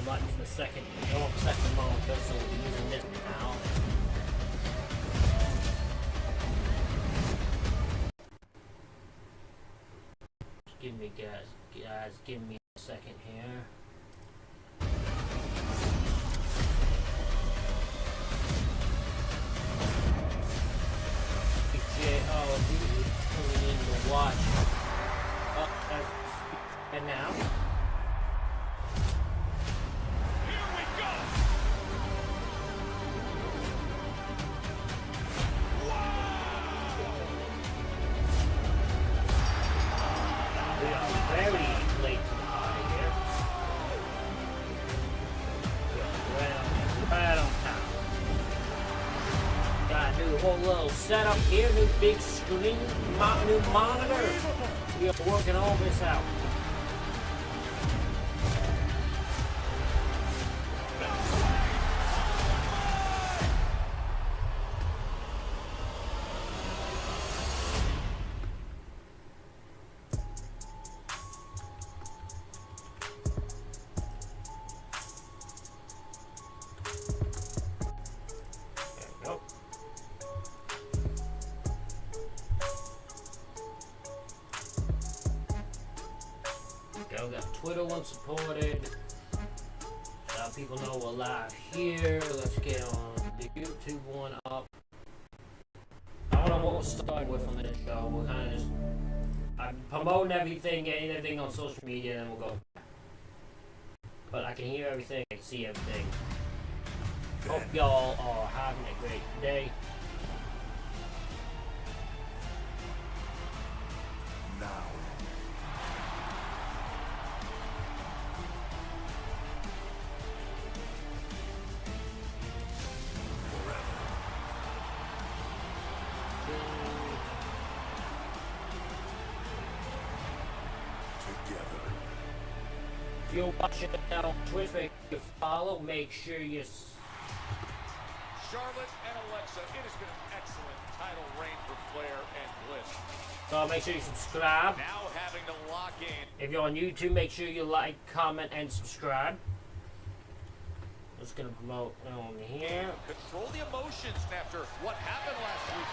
not using the second monitor, so we're using this now. Give me guys, give me a second here. Dude, coming in to watch. And now. Here we go. We are very late to the party here. Right on time. Got a new whole little setup here, new big screen, new monitor. We are working all this out. We got Twitter one supported. People know we're live here. Let's get on the YouTube one up. I don't know what we'll start with on this show. We're kind of just promoting everything, getting everything on social media, and then we'll go. But I can hear everything, I can see everything. Hope y'all are having a great day. Now. If you're watching it now on Twitch, make sure you follow, make sure you... Charlotte and Alexa, it has been an excellent title reign for Flair and Bliss. So make sure you subscribe. Now having to lock in. If you're on YouTube, make sure you like, comment, and subscribe. I'm just gonna promote on here. Control the emotions after what happened last week.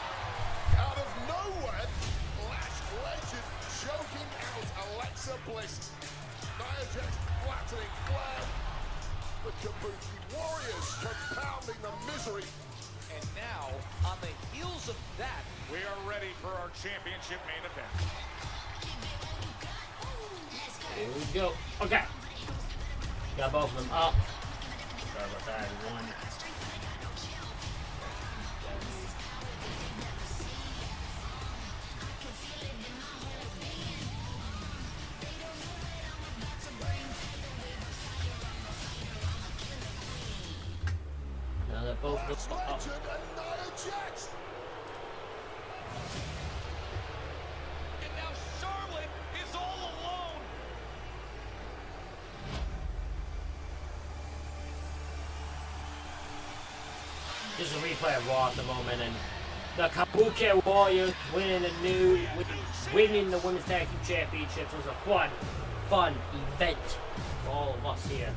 Out of nowhere, Lash Legend choking out Alexa Bliss. Nia Jax flattening Flair. The Kabuki Warriors compounding the misery. And now, on the heels of that, we are ready for our championship main event. Here we go. Okay. Got both of them up. Sorry about that, everyone. Now they're both Lash up. Legend and Nia Jax. And now Charlotte is all alone. This is a replay of Raw at the moment, and the Kabuki Warriors winning the Women's Tag Team Championships was a fun event for all of us here.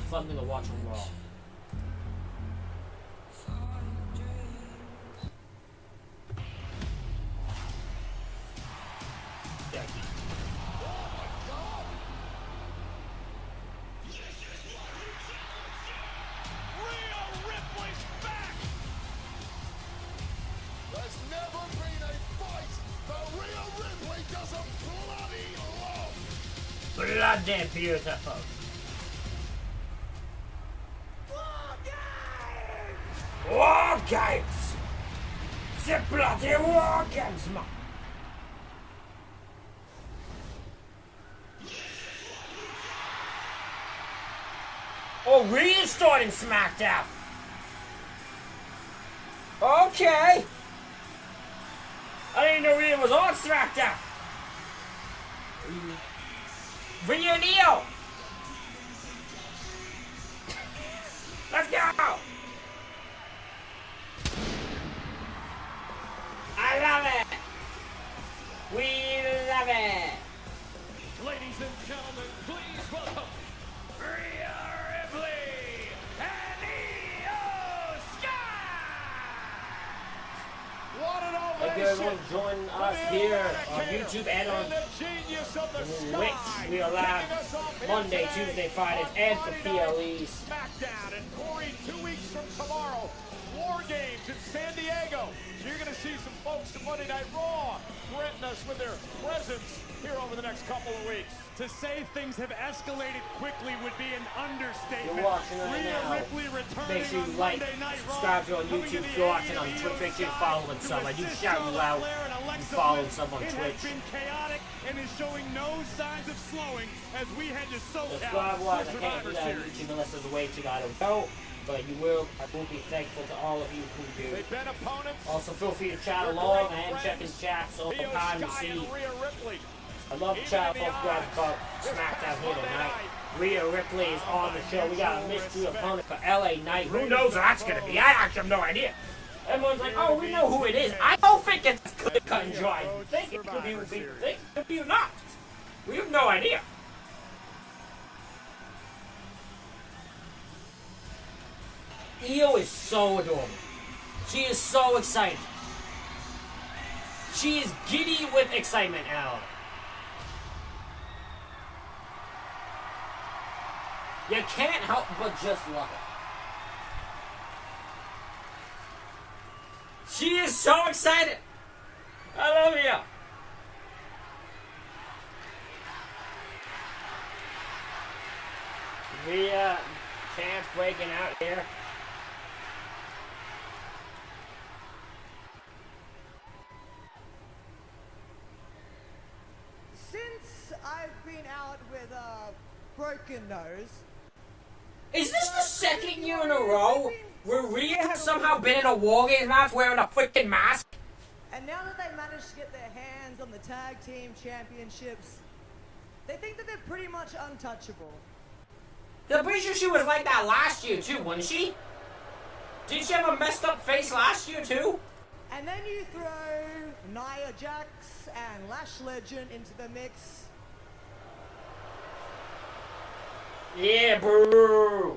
Fun thing to watch on Raw. There's never been a fight that Rhea Ripley doesn't bloody love. Bloody beautiful. War Games! The bloody War Games, man! Oh, Rhea's starting Smackdown! Okay! I didn't know Rhea was on Smackdown! Rhea Neo! Let's go! I love it! We love it! Ladies and gentlemen, please welcome Rhea Ripley! you everyone join us here on YouTube and on Twitch. We are live Monday, Tuesday, Fridays, and for PLEs. Smackdown, and Corey, 2 weeks from tomorrow, War Games in San Diego. So you're going to see some folks from Monday Night Raw threaten us with their presence here over the next couple of weeks. To say things have escalated quickly would be an understatement. You're watching right now. Ripley returning Make sure you on like, Monday Night subscribe to Raw, on YouTube. coming If you're watching on into Twitch, make sure you AEW follow and sub. I do assist shout you out. Flair and You Alexa follow Bliss. sub on It Twitch. has been chaotic and is showing no signs of slowing as we head to Subscribe SoCal wise, for I can't do Survivor that on Series. YouTube unless there's a way to. I don't know. But you will. I will be thankful to all of you who do. They've been opponents. Also, feel free to chat along and check his chats all the Io time to Sky see. and Rhea Ripley. I love to chat with both guys about Smackdown here tonight. Rhea Ripley is on the show. We got a mystery opponent for LA Knight. Who knows who that's going to be? I actually have no idea. Everyone's like, oh, we know who it is. I don't think it's clear cut and dry. I think it could be who people think. It could be not. We have no idea. Io is so adorable. She is so excited. She is giddy with excitement, Al. You can't help but just love it. She is so excited. I love you. Rhea, chance breaking out here. Since I've been out with a broken nose. Is this the second year in a row where Rhea has somehow been in a War Games match wearing a freaking mask? And now that they managed to get their hands on the tag team championships, they think that they're pretty much untouchable. I'm pretty sure she was like that last year too, wasn't she? Didn't she have a messed up face last year too? And then you throw Nia Jax and Lash Legend into the mix. Yeah, boo!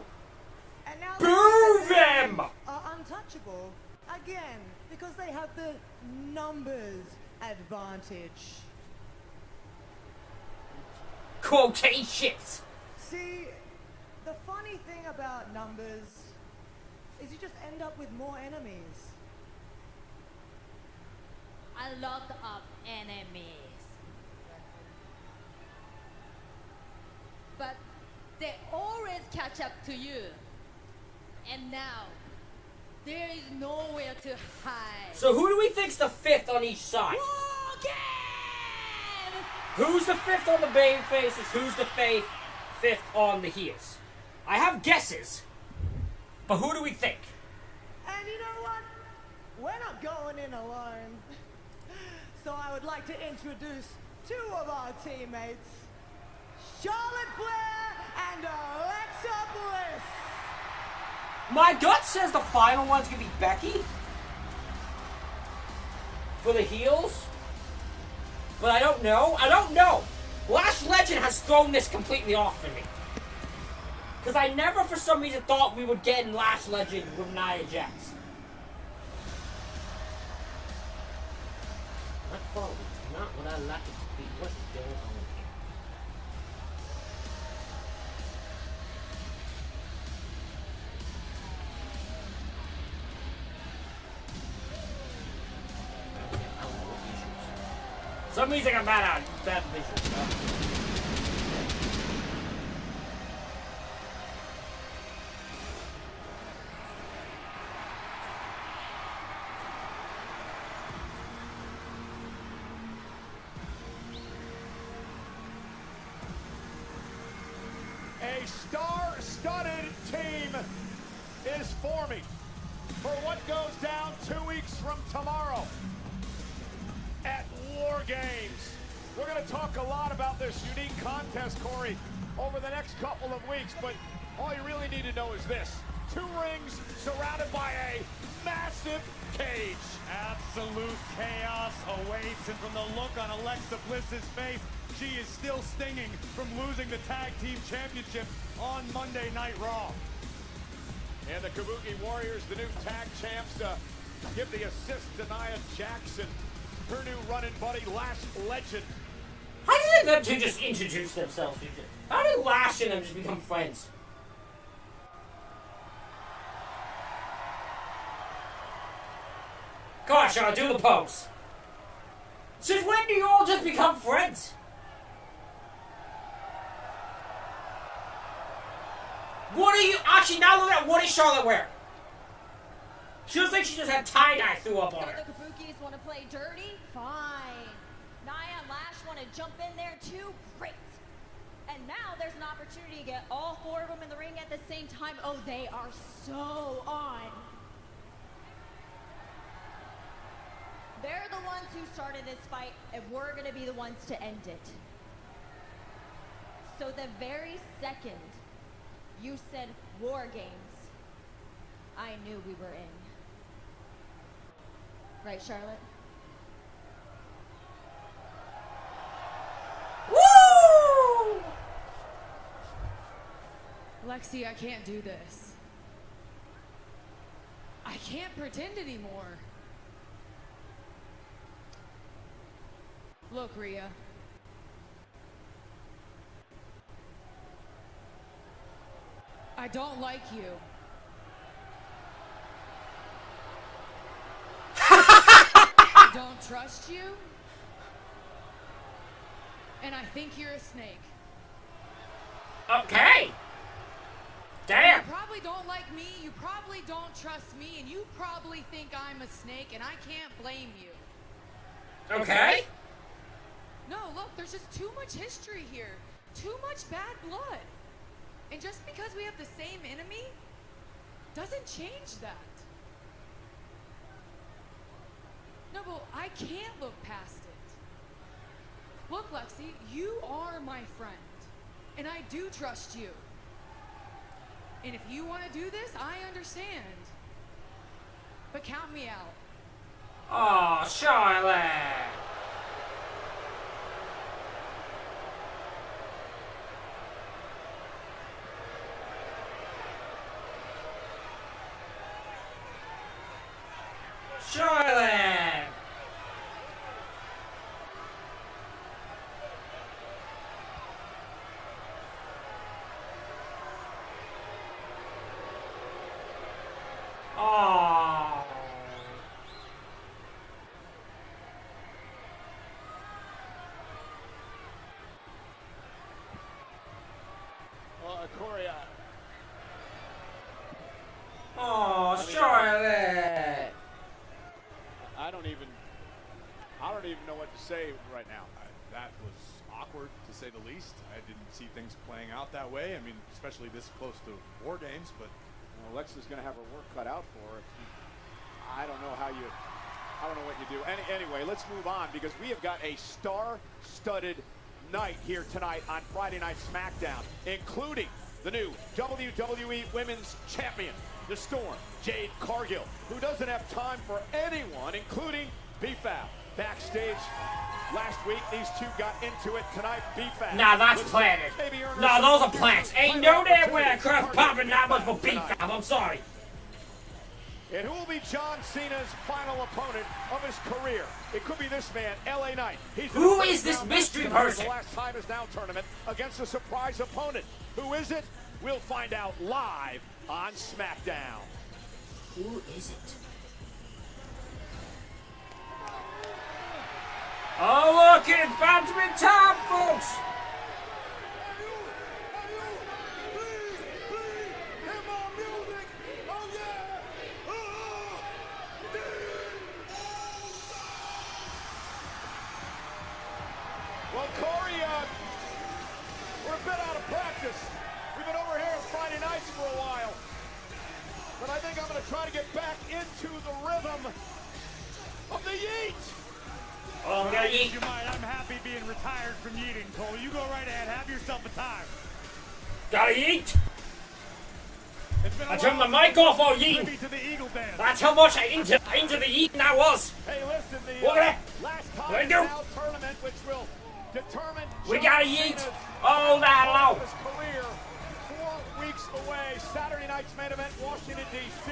And now Boo them! are untouchable again because they have the numbers advantage. Quotations! See, the funny thing about numbers is you just end up with more enemies. A lot of enemies. But they always catch up to you. And now, there is nowhere to hide. So who do we think's the fifth on each side? Again! Who's the fifth on the baby faces? Who's the fifth on the heels? I have guesses, but who do we think? And you know what? We're not going in alone. So I would like to introduce two of our teammates, Charlotte Flair and Alexa Bliss. My gut says the final one's gonna be Becky for the heels, but I don't know. I don't know. Lash Legend has thrown this completely off for me. Because I never, for some reason, thought we would get in Lash Legend with Nia Jax. Not quality. Not what I like it to be. What is going on here? I don't know what issues. Some reason I'm bad at bad visuals. A star-studded team is forming for what goes down 2 weeks from tomorrow at War Games. We're going to talk a lot about this unique contest, Corey, over the next couple of weeks, but all you really need to know is this. 2 rings surrounded by a massive cage. Absolute chaos awaits, and from the look on Alexa Bliss's face, she is still stinging from losing the tag team championship on Monday Night Raw. And the Kabuki Warriors, the new tag champs, give the assist to Nia Jackson. her new running buddy, Lash Legend. How did them two just introduce themselves? How did Lash and them just become friends? Come on, Sean, do the pose. Since when do you all just become friends? What are you... Actually, now look at what is Charlotte wearing? She looks like she just had tie-dye threw up on her. The Kabukis want to play dirty? Fine. Nia and Lash want to jump in there too? Great. And now there's an opportunity to get all four of them in the ring at the same time. Oh, they are so on. They're the ones who started this fight, and we're going to be the ones to end it. So the very second you said War Games, I knew we were in. Right, Charlotte? Woo! Lexi, I can't do this. I can't pretend anymore. Look, Rhea. I don't like you. I don't trust you. And I think you're a snake. Okay. Damn. You probably don't like me, you probably don't trust me, and you probably think I'm a snake, and I can't blame you. Okay. No, look, there's just too much history here. Too much bad blood. And just because we have the same enemy doesn't change that. No, but I can't look past it. Look, Lexi, you are my friend. And I do trust you. And if you want to do this, I understand. But count me out. Oh, Charlotte. Charlotte. Oh. Well, Corey, Oh, Charlotte. I don't even know what to say right now. That was awkward, to say the least. I didn't see things playing out that way. I mean, especially this close to War Games, but Alexa's going to have her work cut out for her. I don't know what you do. Anyway, let's move on, because we have got a star-studded night here tonight on Friday Night Smackdown, including the new WWE Women's Champion, the Storm, Jade Cargill, who doesn't have time for anyone, including B-Fab. Backstage last week, these two got into it. Tonight, B-Fab. Nah, that's planted. No, those are plants. Ain't no damn way across popping that much for B-Fab. I'm sorry. And who will be John Cena's final opponent of his career? It could be this man, LA Knight. Who is this mystery person? The last Time Is Now tournament against a surprise opponent. Who is it? We'll find out live on Smackdown. Who is it? Oh, look, it's about to be time, folks. Well, Corey, we're a bit out of practice. We've been over here on Friday nights for a while. But I think I'm going to try to get back into the rhythm of the yeet. Oh, I'm gonna eat. You might. I'm happy being retired from yeeting, Cole. You go right ahead. Have yourself a time. Gotta eat. It's been a I turned my while mic off while since eating. tribute to the Eagle Dance. That's how much I into the eating I was. Hey, listen, the Look at last There Time you Is go. Now tournament, which will determine We John gotta Cena's eat all night final long. of his career, 4 weeks away. Saturday night's main event, Washington, D.C.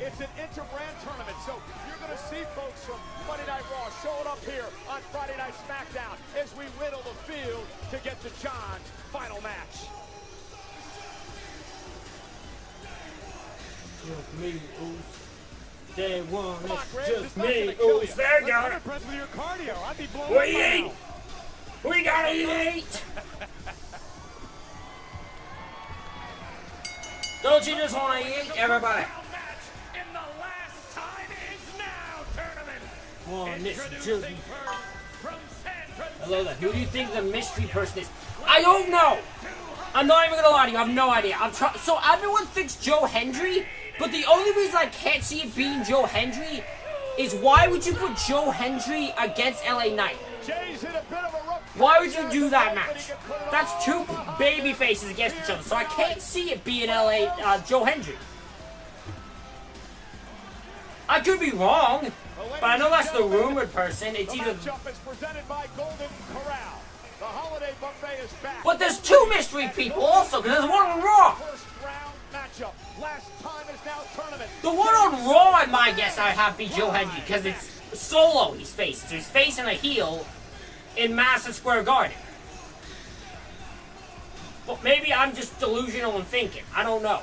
It's an inter-brand tournament, so you're going to see folks from Monday Night Raw showing up here on Friday Night Smackdown as we riddle the field to get to John's final match. Just me, oops. Day one, it's just me, oops. oops. There you I'm go. impressed with your cardio. I'd be blown We away eat. now. We gotta eat. Don't you just want to eat, everybody? In the last time is now tournament. One, it's just Introducing first from San Francisco. Hello there. Who do you think the mystery person is? I don't know. I'm not even gonna lie to you. I have no idea. So everyone thinks Joe Hendry, but the only reason I can't see it being Joe Hendry is why would you put Joe Hendry against LA Knight? Jay's hit a bit of a rough. Why would you do that match? That's two baby faces against each other, so I can't see it being Joe Hendry. I could be wrong, but I know that's the rumored person. It's either. The matchup is presented by Golden Corral. The holiday buffet is back. But there's two mystery people also, because there's one on Raw. First round matchup. Last time is now tournament. The one on Raw, in my guess, I have be Joe Hendry, because it's Solo he's facing. So he's facing a heel in Madison Square Garden. But maybe I'm just delusional in thinking. I don't know.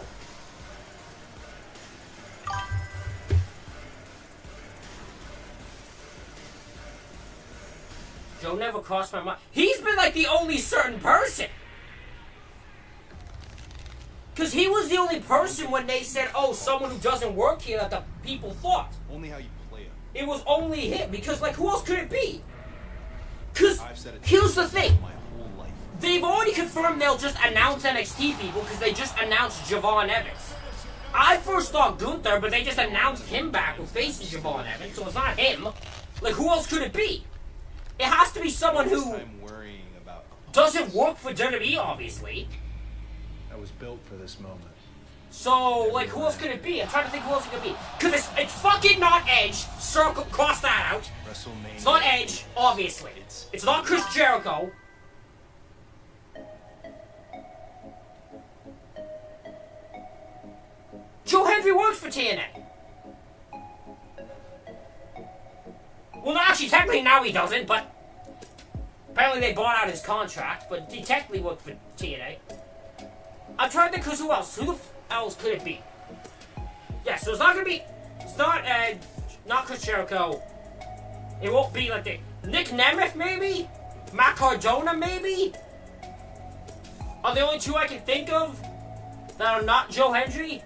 Joe never crossed my mind. He's been like the only certain person. Because he was the only person when they said, oh, someone who doesn't work here that the people thought. Only how you play it. It was only him. Because, like, who else could it be? Because I've said it here's the thing. my whole life. They've already confirmed they'll just announce NXT people because they just announced Javon Evans. I first thought Gunther, but they just announced him back with facing Javon Evans, so it's not him. Like, who else could it be? It has to be someone who I'm worrying about. doesn't work for WWE, obviously. I was built for this moment. So, like, who else could it be? I'm trying to think who else it could be. Because it's fucking not Edge. Circle, cross that out. WrestleMania. It's not Edge, obviously. It's not Chris Jericho. Joe Hendry works for TNA. Well, no, actually, technically now he doesn't, but apparently they bought out his contract, but he technically worked for TNA. I'm trying to think who else. Who the else could it be? Yeah, so it's not gonna be. It's not Chris Jericho. It won't be like Nick Nemeth, maybe? Matt Cardona, maybe? Are the only two I can think of that are not Joe Hendry?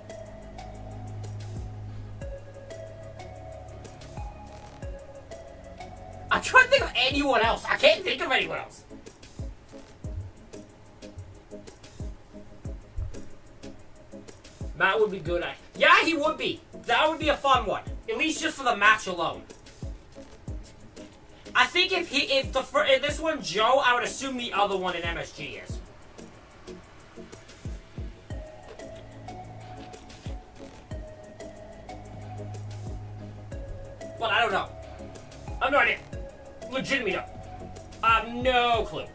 I'm trying to think of anyone else. I can't think of anyone else. Matt would be good at. Yeah, he would be. That would be a fun one. At least just for the match alone. I think if this one Joe, I would assume the other one in MSG is. But I don't know. I have no idea. Legitimately no. I have no clue.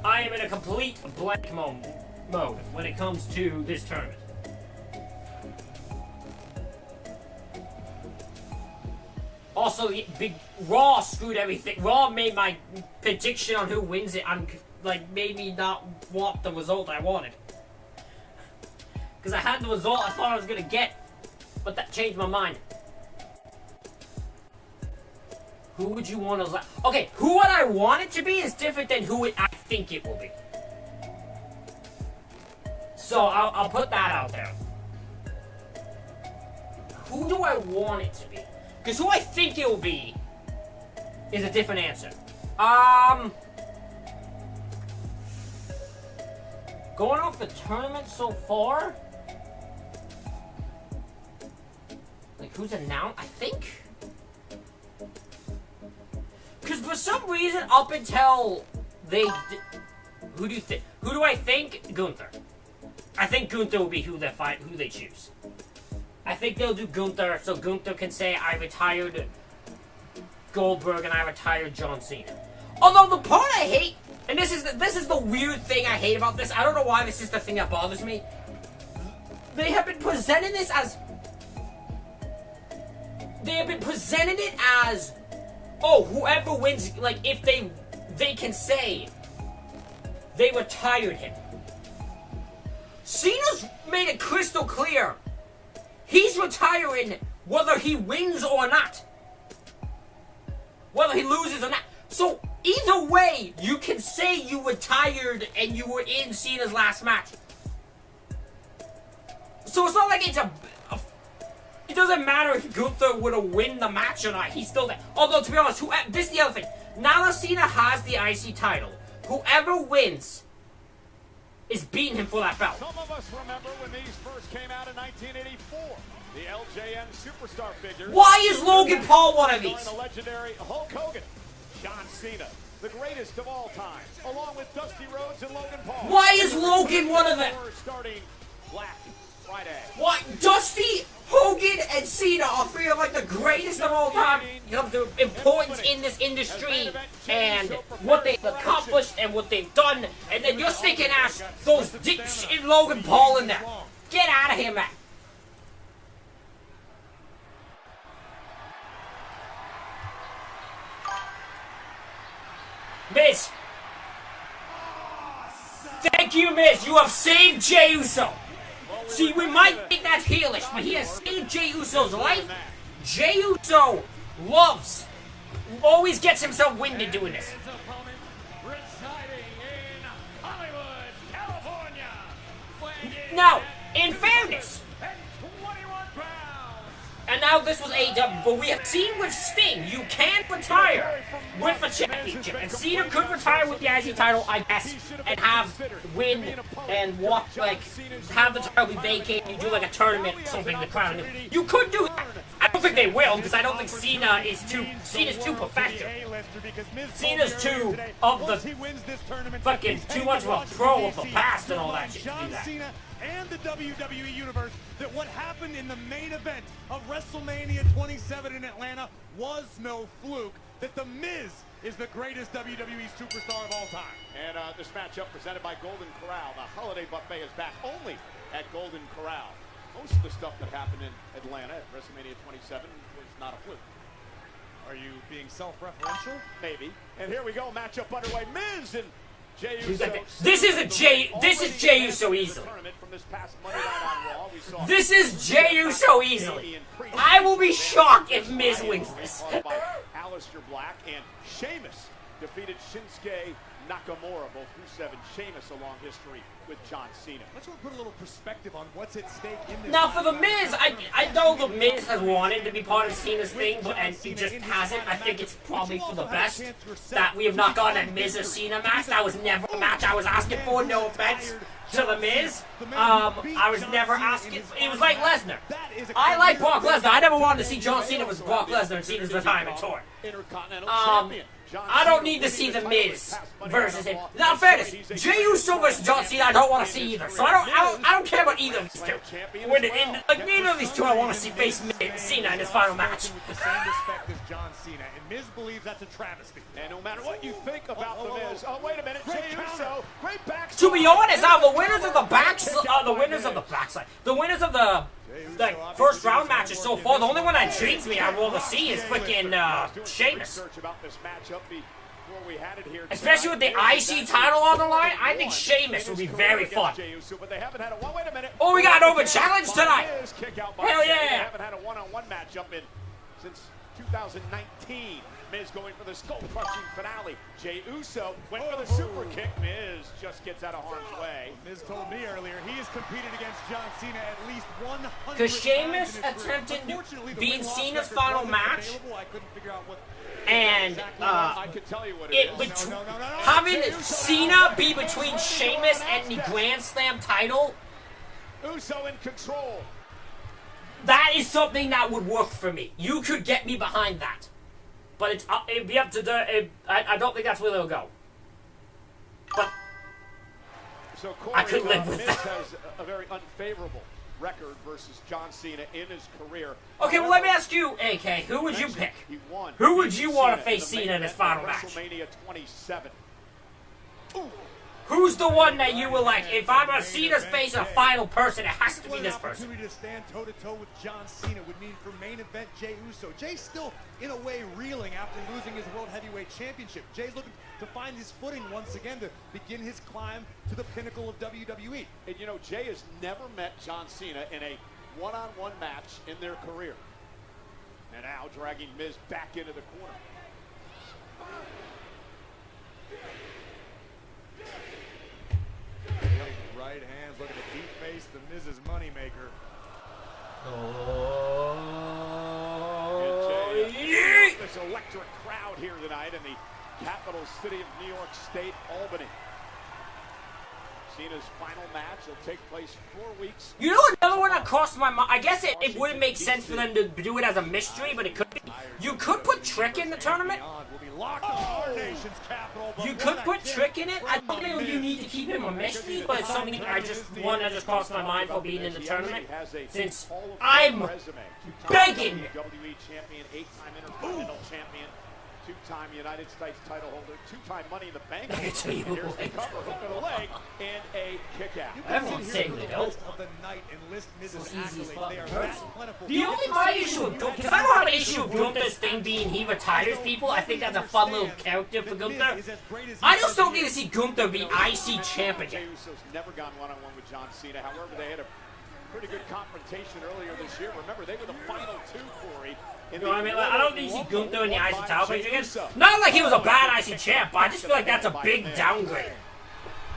I am in a complete blank mode when it comes to this tournament. Also, the big Raw screwed everything. Raw made my prediction on who wins it made me not want the result I wanted. Because I had the result I thought I was gonna get, but that changed my mind. Who would you want to? Okay, who would I want it to be is different than who I think it will be. So I'll put that out there. Who do I want it to be? Because who I think it will be is a different answer. Going off the tournament so far, like who's announced? I think. Because for some reason, up until who do I think? Gunther. I think Gunther will be who they choose. I think they'll do Gunther, so Gunther can say, I retired Goldberg and I retired John Cena. Although the part I hate, and this is the weird thing I hate about this, I don't know why this is the thing that bothers me. They have been presenting this as they have been presenting it as, oh, whoever wins, like, if they can say they retired him. Cena's made it crystal clear. He's retiring whether he wins or not. Whether he loses or not. So, either way, you can say you retired and you were in Cena's last match. So it's not like it's it doesn't matter if Gunther would have win the match or not. He's still there. Although, to be honest, this is the other thing. Now that Cena has the IC title, whoever wins is beating him for that belt. Some of us remember when these first came out in 1984. The LJN superstar figures. Why is Logan Paul one of these? The legendary Hulk Hogan, John Cena, the greatest of all time, along with Dusty Rhodes and Logan Paul. Why is Logan one of them? Starting Black Friday. What? Dusty, Hogan, and Cena are three of like the greatest of all time. You know, the importance in this industry and what they've accomplished and what they've done. And then you're stinking ass throws Dick and Logan Paul in there. Get out of here, man. Miz. Thank you, Miz. You have saved Jey Uso. See, we might think that's heelish, but he has saved Jey Uso's life. Jey Uso always gets himself winded doing this. Now, in fairness, and now this was AEW, but we have seen with Sting, you can retire with a championship. And Cena could retire with the IC title, I guess, and win and walk, like, have the title be vacated, you do like a tournament or something to crown him. You could do that. I don't think they will, because I don't think Cena's too professional. Cena's too of the fucking too much of a pro of the past and all that shit to do that. And the WWE Universe that what happened in the main event of WrestleMania 27 in Atlanta was no fluke, that The Miz is the greatest WWE superstar of all time. And this matchup presented by Golden Corral. The holiday buffet is back only at Golden Corral. Most of the stuff that happened in Atlanta at WrestleMania 27 was not a fluke. Are you being self-referential? Maybe. And here we go, matchup underway. Miz and Jey Uso. This is Jey Uso easily. This is Jey Uso easily. I will be shocked if Miz wins this. Aleister Black and Sheamus defeated Shinsuke Nakamura, both Rusev and Sheamus, a long history with John Cena. Let's put a little perspective on what's at stake in this. Now for The Miz, I know The Miz has wanted to be part of Cena's thing, and he just hasn't. I think it's probably for the best that we have not gotten a Miz or Cena match. That was never a match I was asking for, no offense to The Miz. I was never asking. It was like Lesnar. I like Brock Lesnar. I never wanted to see John Cena with Brock Lesnar and Cena's retirement tour. I don't need to see The Miz versus him. Now, in fairness, Jey Uso versus John Cena, I don't want to see either. So I don't care about either of these two. Like neither of these two, I want to see face Cena in his final match. The same respect as John Cena, and Miz believes that's a travesty. And no matter what you think about The Miz, wait a minute, Jey Uso, great backside. To be honest, the winners of the first round matches so far, the only one that intrigues me I'd rather see is freaking Sheamus. Especially with the IC title on the line, I think Sheamus would be very fun. Oh, we got an open challenge tonight! Hell yeah! They haven't had a one-on-one matchup since 2019. Miz going for the skull-crushing finale. Jey Uso went for the super kick. Miz just gets out of harm's way. Miz told me earlier he has competed against John Cena at least 100 times. Because Sheamus attempted being Cena's final match, and I can tell you what it is. Having Cena be between Sheamus and the Grand Slam title, Uso in control. That is something that would work for me. You could get me behind that. But it'd be up to I don't think that's where they'll go. But so Corey, I could live with Miz that. has a very unfavorable record versus John Cena in his career. Okay, well let me ask you, AK, who would you pick? Who would you want to face Cena in his final match? WrestleMania 27. Ooh. Who's the one that you were like, if I'm a Cena's face a final person, it has to be this person? Opportunity to stand toe-to-toe with John Cena would mean for main event Jey Uso. Jay's still, in a way, reeling after losing his World Heavyweight Championship. Jay's looking to find his footing once again to begin his climb to the pinnacle of WWE. And you know, Jay has never met John Cena in a one-on-one match in their career. And now dragging Miz back into the corner. Right hands looking to deface the Miz's moneymaker. Oh, And Jay, this electric crowd here tonight in the capital city of New York State, Albany. Cena's final match will take place 4 weeks. You know another one that crossed my mind? I guess it wouldn't make sense for them to do it as a mystery, but it could be. You could put Trick in the tournament. You could put Trick in it. I don't know you need to keep him a mystery, but it's something one that just crossed my mind for being in the tournament. Since I'm begging. WWE champion, 8-time Intercontinental champion, 2-time United States title holder, 2-time Money in the Bank holder. Here's the cover, hook of the leg, and a kick out. Everyone's saying they don't. The only my issue with Gunther, because I don't have an issue with Gunther's thing being he retires people. I think that's a fun little character for Gunther. I just don't need to see Gunther be IC champ again. Jey Uso's never gone one-on-one with John Cena. However, they had a pretty good confrontation earlier this year. Remember, they were the final two, Corey. You know what I mean? Like, I don't need to see Gunther in the IC title picture again. Not like he was a bad IC champ, but I just feel like that's a big downgrade.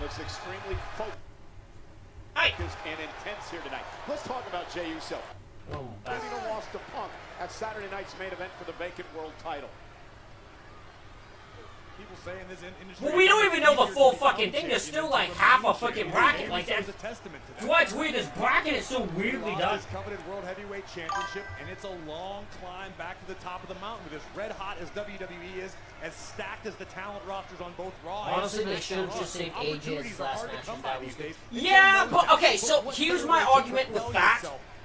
Looks extremely focused and intense here tonight. Let's talk about Jey Uso. Getting a loss to Punk at Saturday night's main event for the vacant world title. People saying this industry. Well, we don't even know the full fucking thing. There's still like half a fucking bracket. Like that's why it's weird. This bracket is so weirdly done. His coveted World Heavyweight Championship, and it's a long climb back to the top of the mountain. With as red hot as WWE is, as stacked as the talent rosters on both Raw. Honestly, they should have just saved AJ's last match. That was good. Yeah, but okay. So here's my argument with that.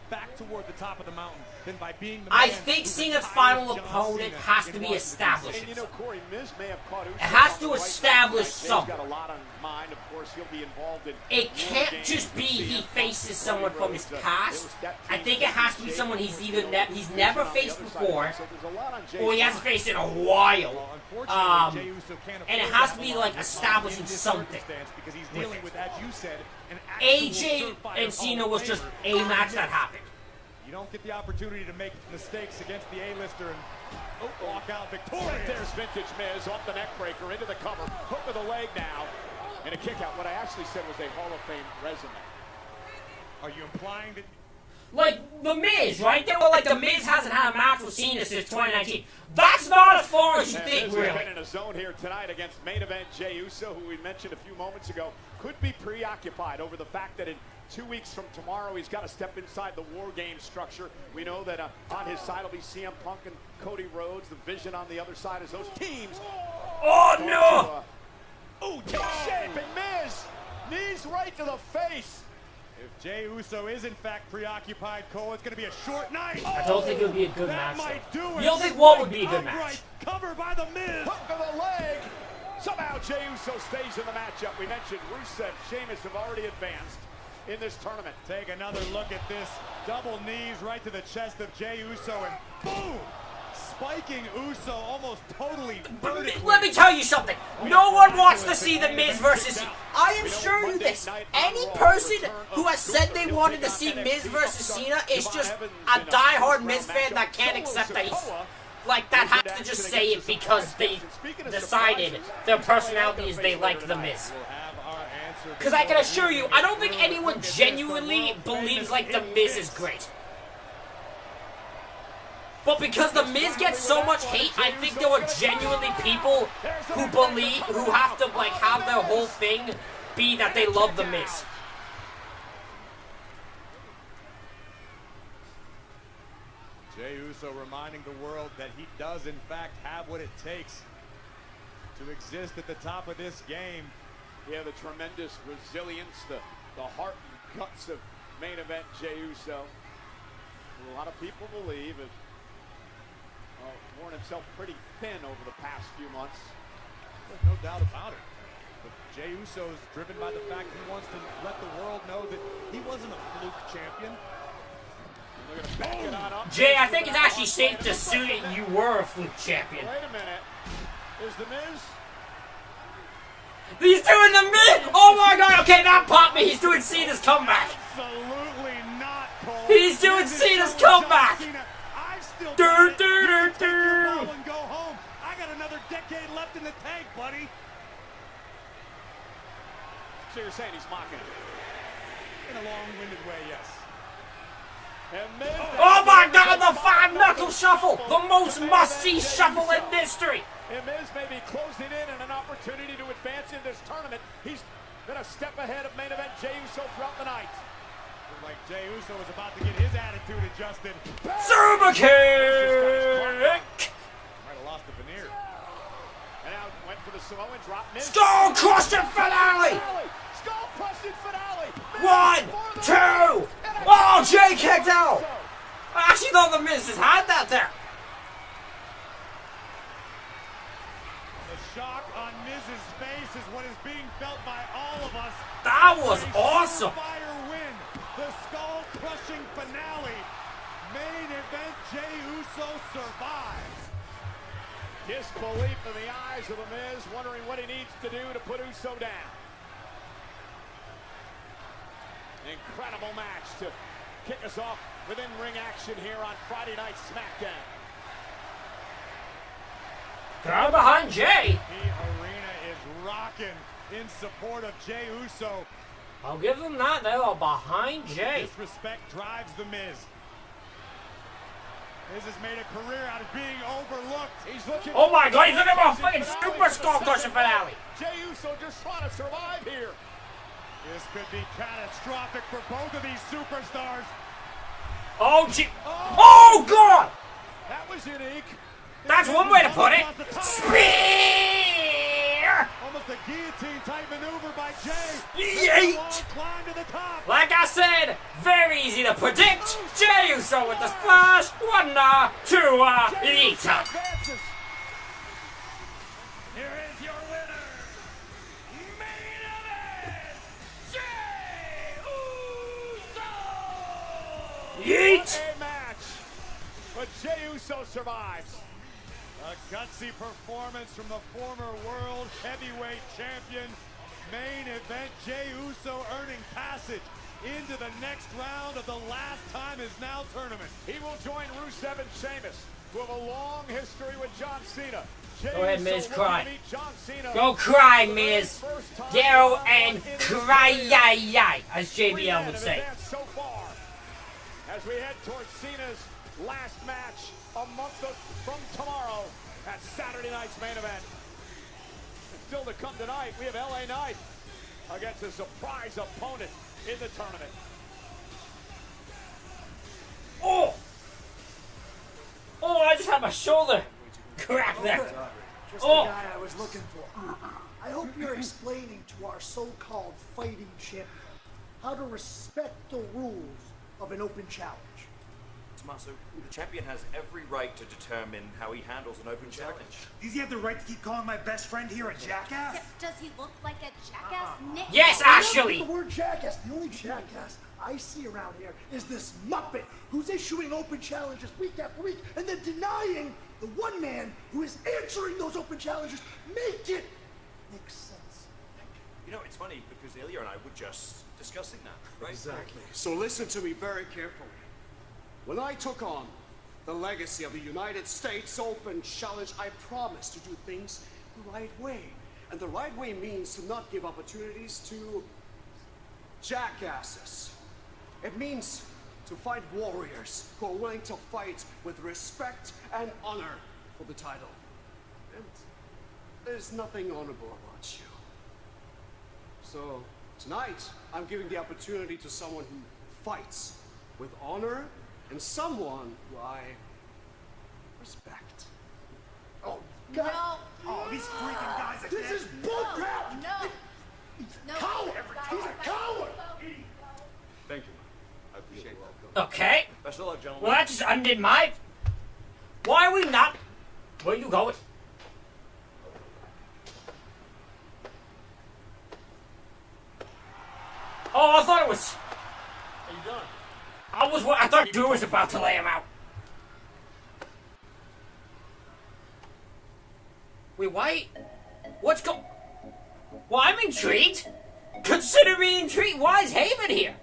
Back toward the top of the mountain than by being the I think Cena's final opponent has to be established. And you know, Corey, Miz may have caught Uso. It has to establish something. Got a lot on mind. Of course, he'll be involved in. It can't just be he faces someone from his past. I think it has to be someone he's either he's never faced before, or he hasn't faced in a while. And it has to be like establishing something. Because he's dealing with, as you said, an AJ and Cena was just a match that happened. You don't get the opportunity to make mistakes against the A-lister and walk out victorious. There's vintage Miz off the neck breaker into the cover, hook of the leg now, and a kick out. What I actually said was a Hall of Fame resume. Are you implying that? Like The Miz, right? They were like, The Miz hasn't had a match with Cena since 2019. That's not as far as you think, Miz really. been in a zone here tonight against main event Jey Uso, who we mentioned a few moments ago, could be preoccupied over the fact that in 2 weeks from tomorrow, he's got to step inside the War Games structure. We know that on his side will be CM Punk and Cody Rhodes. The vision on the other side is those teams. Oh, no! Take shape, and Miz, knees right to the face. If Jey Uso is in fact preoccupied, Cole, it's going to be a short night. I don't think it would be a good match. Might do it. You don't think what would be a good match? Cover by the Miz. Hook of the leg. Somehow Jey Uso stays in the matchup. We mentioned Rusev, Sheamus have already advanced in this tournament. Take another look at this. Double knees right to the chest of Jey Uso, and boom! Spiking Uso almost totally vertically. Let me tell you something. No one wants to see The Miz versus Cena. I am sure you this. Any person who has said they wanted to see Miz versus Cena is just a diehard Miz fan that can't accept that he's... Like, that has to just say it because they decided their personality is they like The Miz. Because I can assure you, I don't think anyone genuinely believes like The Miz is great. But because The Miz gets so much hate, I think there are genuinely people who believe, who have to like have their whole thing be that they love The Miz. Jey Uso reminding the world that he does in fact have what it takes to exist at the top of this game. Yeah, the tremendous resilience, the heart and guts of main event Jey Uso. A lot of people believe it. Worn himself pretty thin over the past few months. There's no doubt about it. But Jey Uso's driven by the fact he wants to let the world know that he wasn't a fluke champion. They're gonna back it on up. Jay, I think it's actually safe to assume that you were a fluke champion. Wait a minute. Is the Miz? He's doing the Miz! Oh my god, okay, that popped me. He's doing Cena's comeback. Absolutely not, Cole. He's doing Cena's comeback. I've still Do, got it. do, You do, take your do. ball and go home. I got another decade left in the tank, buddy. So you're saying he's mocking him? In a long-winded way, yes. And Miz, Oh my god, the five-knuckle shuffle! The most must-see shuffle in history! and Miz may be closing in on an opportunity to advance in this tournament. He's been a step ahead of main event Jey Uso throughout the night. Looked like Jey Uso was about to get his attitude adjusted. Super kick! Might have lost the veneer. And out went for the Samoan drop. Miz. Skull crushing finale! Skull crushing finale. Miz One, for the two! win. And a Oh, Jay kicked out! I actually thought the Miz just had that there. The shock on Miz's face is what is being felt by all of us. That was A awesome. surefire win. The skull-crushing finale. Main event, Jey Uso survives. Disbelief in the eyes of the Miz, wondering what he needs to do to put Uso down. Incredible match to kick us off with in-ring action here on Friday Night Smackdown. Crowd behind Jay. The arena is rocking in support of Jey Uso. I'll give them that. They are behind Jay. Disrespect drives the Miz. Miz has made a career out of being overlooked. He's looking. Oh my god, he's looking for a fucking super skull crushing finale. Jey Uso just trying to survive here. This could be catastrophic for both of these superstars. Oh, gee. Oh god! That was unique. That's one way to put it. Spear! Almost a guillotine-type maneuver by Jey. Yeet! Long climb to the top. Like I said, very easy to predict. Jey Uso with the splash. 1, 2, yeet. Advances. Here is your winner. Main event, Jey Uso. Yeet! A match. But Jey Uso survives. A gutsy performance from the former world heavyweight champion. Main event, Jey Uso earning passage into the next round of the Last Time Is Now tournament. He will join Rusev and Sheamus, who have a long history with John Cena. Jey Go ahead, Uso Miz, looking cry. to meet John Cena Go cry, for the Miz. first time Go in and his cry, career. yay, yay, as Three JBL men would have say. advanced so far as we head towards Cena's last match a month from tomorrow at Saturday night's main event. And still to come tonight, we have LA Knight against a surprise opponent in the tournament. Oh! Oh, I just had my shoulder crack there. Just Oh. the guy I was looking for. I hope you're explaining to our so-called fighting champion how to respect the rules of an open challenge. Tommaso, the champion has every right to determine how he handles an open challenge. Does he have the right to keep calling my best friend here a jackass? Does he look like a jackass, Nick? Yes, actually. The word jackass. The only jackass I see around here is this muppet who's issuing open challenges week after week and then denying the one man who is answering those open challenges. Make it make sense. You know, it's funny because Ilya and I were just discussing that, right? Exactly. So listen to me very carefully. When I took on the legacy of the United States Open Challenge, I promised to do things the right way. And the right way means to not give opportunities to jackasses. It means to find warriors who are willing to fight with respect and honor for the title. And there's nothing honorable about you. So tonight, I'm giving the opportunity to someone who fights with honor and someone who I respect. Oh, God. No. Oh, these freaking guys again. This is No. bullcrap. No. No. Coward. He's a coward. Thank you. I appreciate that. Okay. Best of luck, gentlemen. Well, that just undid my... Why are we not... Where are you going? Oh, I thought it was. How you doing? I thought Drew was about to lay him out. Wait, why? What's Well, I'm intrigued. Consider me intrigued. Why is Heyman here?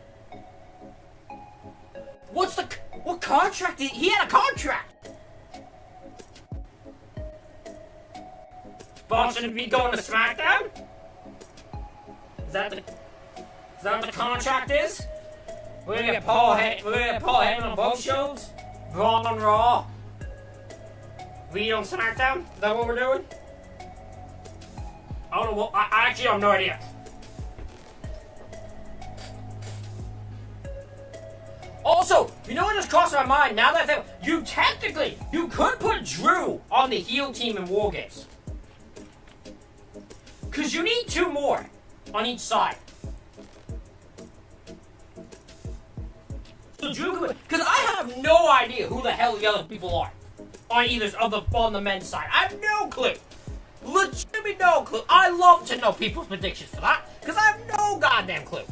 What contract? He had a contract. Boston be going to Smackdown? Is that what the contract is? We're gonna get Paul Heyman on both shows? Raw on Raw? Reed on Smackdown? Is that what we're doing? I don't know what. I actually have no idea. Also, you know what just crossed my mind? Now that you could put Drew on the heel team in War Games. Because you need 2 more on each side. So Drew, because I have no idea who the hell the other people are on the men's side. I have no clue. Legitimately no clue. I love to know people's predictions for that, because I have no goddamn clue.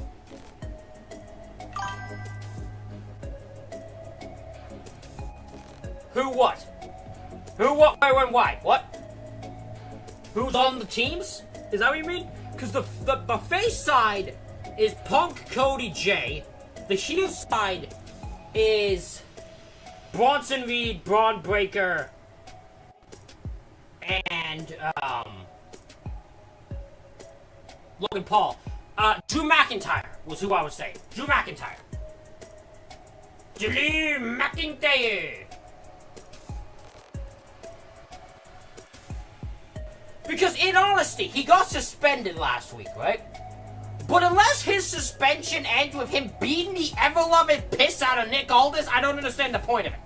Who what? Who what, where, when, why? What? Who's on the teams? Is that what you mean? Because the face side is Punk, Cody, Jay. The heel side is Bronson Reed, Braun Breaker, and Logan Paul. Drew McIntyre was who I was saying. Drew McIntyre. Drew McIntyre. Because in honesty, he got suspended last week, right? But unless his suspension ends with him beating the ever-loving piss out of Nick Aldis, I don't understand the point of it.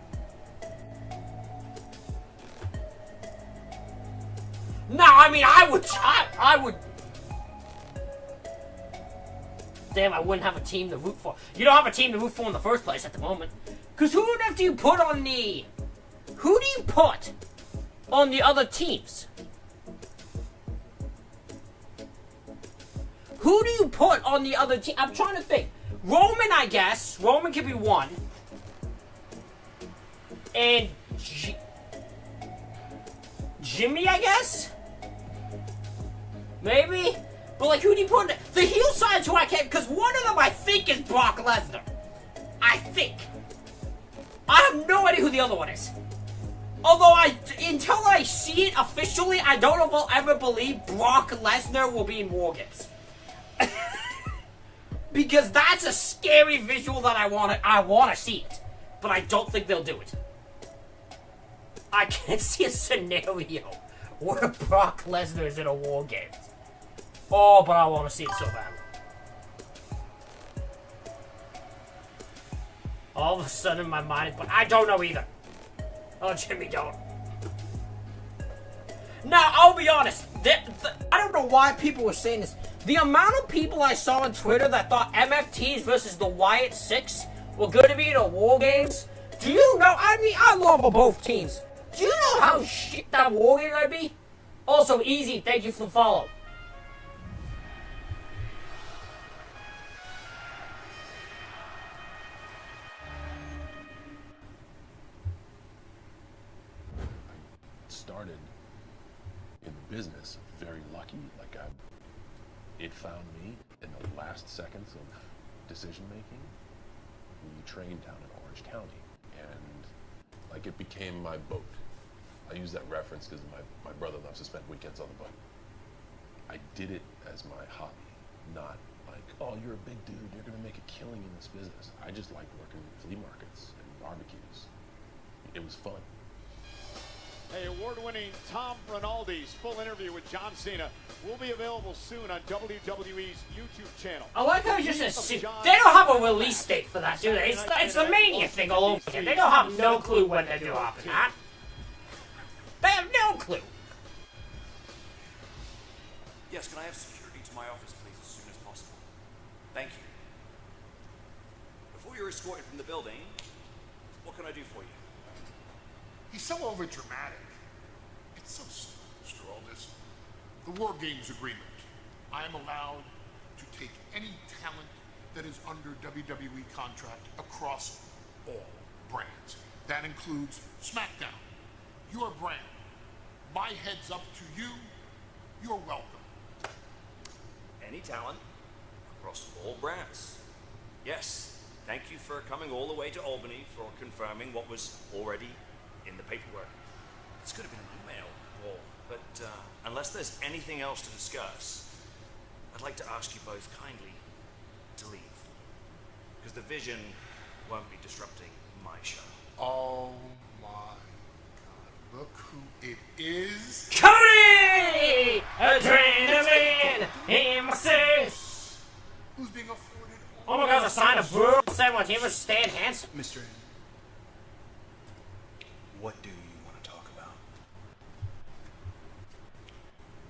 No, I mean, I would... Damn, I wouldn't have a team to root for. You don't have a team to root for in the first place at the moment. Because who do you put on the... Who do you put on the other teams? Who do you put on the other team? I'm trying to think. Roman, I guess. Roman could be one. And Jimmy, I guess? Maybe? But like, who do you put in the heel side's who I can't, because one of them I think is Brock Lesnar. I think. I have no idea who the other one is. Although until I see it officially, I don't know if I'll ever believe Brock Lesnar will be in War Games. Because that's a scary visual that I want to see it. But I don't think they'll do it. I can't see a scenario where Brock Lesnar is in a War Games. Oh, but I want to see it so bad. All of a sudden my mind, but I don't know either. Oh, Jimmy, don't. Now, I'll be honest. I don't know why people were saying this. The amount of people I saw on Twitter that thought MFTs versus the Wyatt Six were going to be in a War Games. Do you know? I mean, I love both teams. Do you know how shit that War Game would be? Also, Easy, thank you for the follow. Started in the business very lucky. It found me in the last seconds of decision making. We trained down in Orange County, and it became my boat. I use that reference because my brother loves to spend weekends on the boat. I did it as my hobby, not like, oh, you're a big dude, you're gonna make a killing in this business. I just like working flea markets and barbecues. It was fun. Hey, award-winning Tom Rinaldi's full interview with John Cena will be available soon on WWE's YouTube channel. I like how you just assume. They don't have a release date for that, do they? It's the Mania thing all over again. They don't have no clue when they're dropping that. They have no clue. Yes, can I have security to my office, please, as soon as possible? Thank you. Before you're escorted from the building, what can I do for you? He's so overdramatic. It's so stupid, Mr. Aldis. The War Games agreement. I am allowed to take any talent that is under WWE contract across all brands. That includes Smackdown, your brand. My heads up to you, you're welcome. Any talent across all brands. Yes, thank you for coming all the way to Albany for confirming what was already in the paperwork. This could have been an email, Paul, but unless there's anything else to discuss, I'd like to ask you both kindly to leave. Because the Vision won't be disrupting my show. Oh my God, look who it is. Cody! Adrenaline in my suit! Who's being afforded Oh my God, a sign of brutal sandwich. He was Stan Hansen. Mr. What do you want to talk about?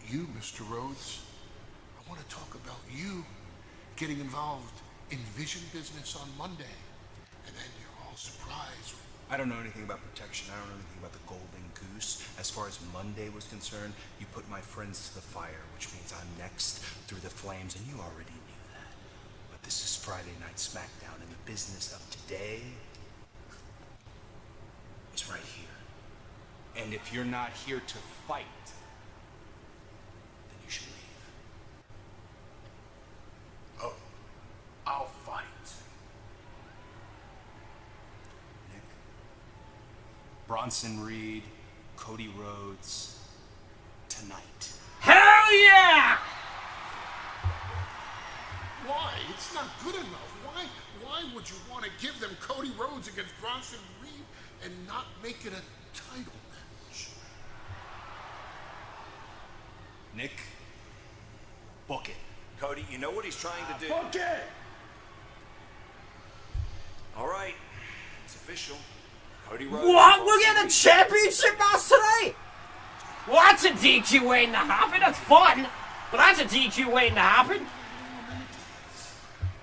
You, Mr. Rhodes. I want to talk about you getting involved in Vision business on Monday. And then you're all surprised. I don't know anything about protection. I don't know anything about the Golden Goose. As far as Monday was concerned, you put my friends to the fire, which means I'm next through the flames, and you already knew that. But this is Friday Night Smackdown, and the business of today is right here. And if you're not here to fight, then you should leave. Oh, I'll fight. Nick, Bronson Reed, Cody Rhodes, tonight. Hell yeah! Why? It's not good enough. Why would you want to give them Cody Rhodes against Bronson Reed and not make it a title match? Nick, book it. Cody, you know what he's trying to do. Book it! All right, it's official. Cody Rhodes. What? We're getting a championship match today? Well, that's a DQ waiting to happen. That's fun. But that's a DQ waiting to happen.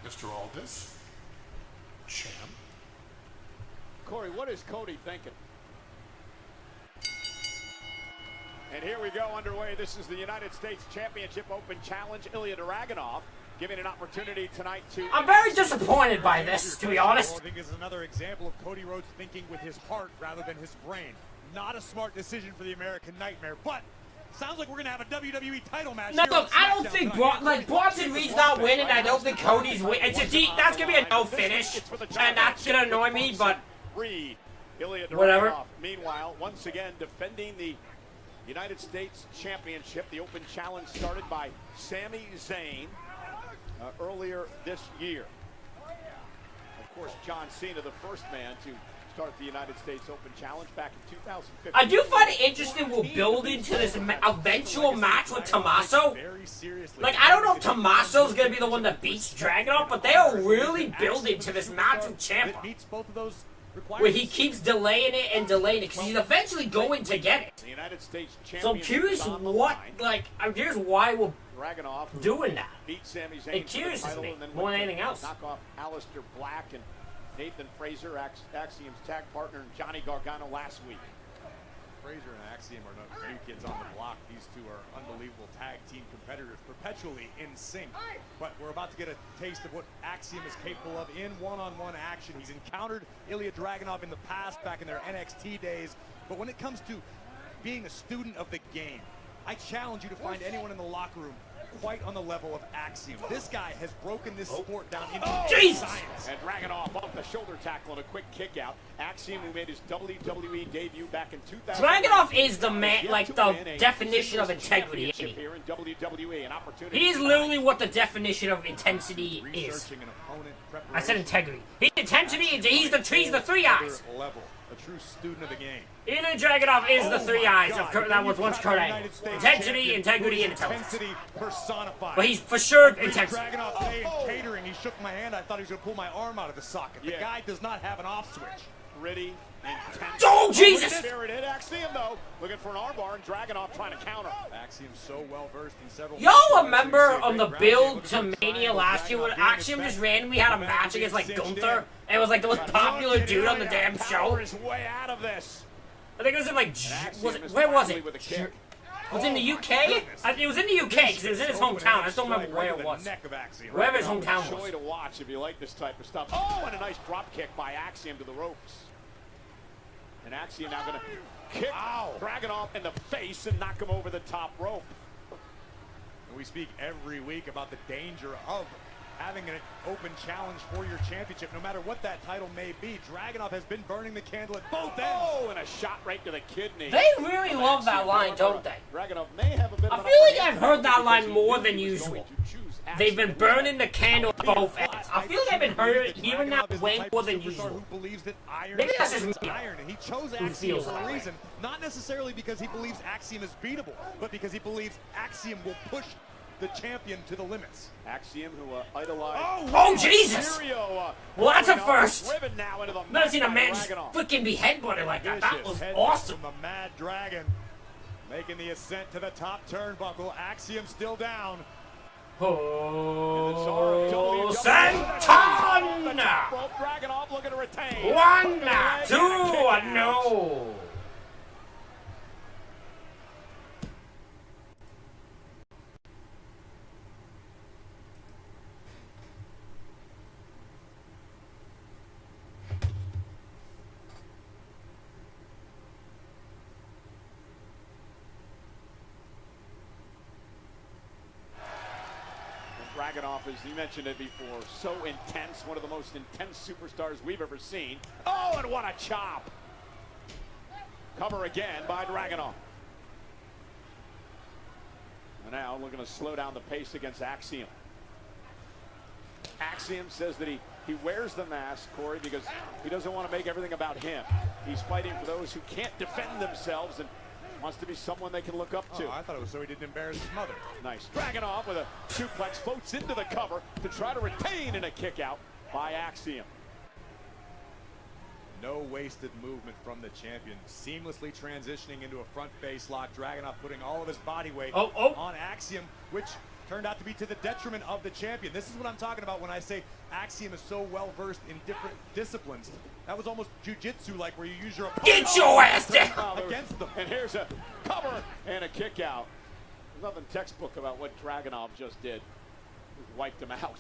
Mr. Aldis, champ. Corey, what is Cody thinking? And here we go underway. This is the United States Championship Open Challenge. Ilya Dragunov giving an opportunity tonight to... I'm very disappointed by this, to be honest. I think is another example of Cody Rhodes thinking with his heart rather than his brain. Not a smart decision for the American Nightmare, but sounds like we're gonna have a WWE title match. No, look, I don't think Bronson Reed's not winning. I don't think Cody's winning. That's gonna be a no finish, and that's gonna annoy me. But Reed, Ilya whatever. Dragunov, meanwhile, once again defending the United States Championship. The Open Challenge started by Sami Zayn earlier this year. Of course, John Cena, the first man to start the United States Open Challenge back in 2015. I do find it interesting we'll build into this eventual match with Tommaso. Like, I don't know if Tommaso's going to be the one that beats Dragunov, but they are really building to this match with Ciampa, where he keeps delaying it and delaying it, because he's eventually going to get it. The United States So I'm curious I'm curious why we're doing that. Beat Sami Zayn It curious for the title me and then more than went to anything else. Knock off Aleister Black and Nathan Frazer, Axiom's tag partner, and Johnny Gargano last week. Frazer and Axiom are not new kids on the block. These two are unbelievable tag team competitors, perpetually in sync. But we're about to get a taste of what Axiom is capable of in one-on-one action. He's encountered Ilya Dragunov in the past, back in their NXT days. But when it comes to being a student of the game, I challenge you to find anyone in the locker room quite on the level of Axiom. This guy has broken this sport down into science. And Dragunov off the shoulder tackle and a quick kick out. Axiom, who made his WWE debut back in 2000. Dragunov is the man, like the definition of integrity. Here in WWE, an opportunity. He's literally what the definition of intensity is. I said integrity. He's intensity. He's the three eyes. Level, a true student of the game. Ilya Dragunov is the three eyes of that was once Kurt Angle. Intensity, integrity, and intelligence. Personified. But he's for sure intensity. Dragunov today in catering, he shook my hand. I thought he was going to pull my arm out of the socket. The guy does not have an off switch. Gritty, intense. Oh, Jesus! Spirited. Axiom, though, looking for an armbar, and Dragunov trying to counter. Axiom so well versed in several. Y'all remember on the build to Mania last year when Axiom just randomly had a match against like Gunther, and it was like the most popular dude on the damn show? His way out of this. I think it was in like where was it? Was it in the UK? It was in the UK because it was in his hometown. I just don't remember where it was. Wherever his hometown Joy was. to watch if you like this type of stuff. Oh, and a nice drop kick by Axiom to the ropes. And Axiom now going to kick Dragunov in the face and knock him over the top rope. And we speak every week about the danger of having an open challenge for your championship, no matter what that title may be. Dragunov has been burning the candle at both ends. Oh, and a shot right to the kidney. They really love that line, don't they? Dragunov may have a bit I of feel like I've heard that line more than usual. They've been burning the candle at both ends. I feel like I've been hearing that way more than usual. Maybe that's just me. And he chose Axiom for a reason, not necessarily because he believes Axiom is beatable, but because he believes Axiom will push the champion to the limits. Axiom, who idolized. Oh, Jesus! Well, that's a first. Never seen a man just freaking be headbutted like that. That was awesome. The Mad Dragon making the ascent to the top turnbuckle. Axiom still down. Oh, Santana! Dragunov looking to retain. 1, 2, no. Dragunov, as you mentioned it before, so intense, one of the most intense superstars we've ever seen. Oh, and what a chop! Cover again by Dragunov. And now looking to slow down the pace against Axiom. Axiom says that he wears the mask, Corey, because he doesn't want to make everything about him. He's fighting for those who can't defend themselves and wants to be someone they can look up to. Oh, I thought it was so he didn't embarrass his mother. Nice. Dragunov with a suplex, floats into the cover to try to retain in a kick out by Axiom. No wasted movement from the champion. Seamlessly transitioning into a front face lock. Dragunov putting all of his body weight on Axiom, which turned out to be to the detriment of the champion. This is what I'm talking about when I say Axiom is so well versed in different disciplines. That was almost jiu-jitsu-like, where you use your opponent. Get your ass down against them. And here's a cover and a kick out. There's nothing textbook about what Dragunov just did. Just wiped him out.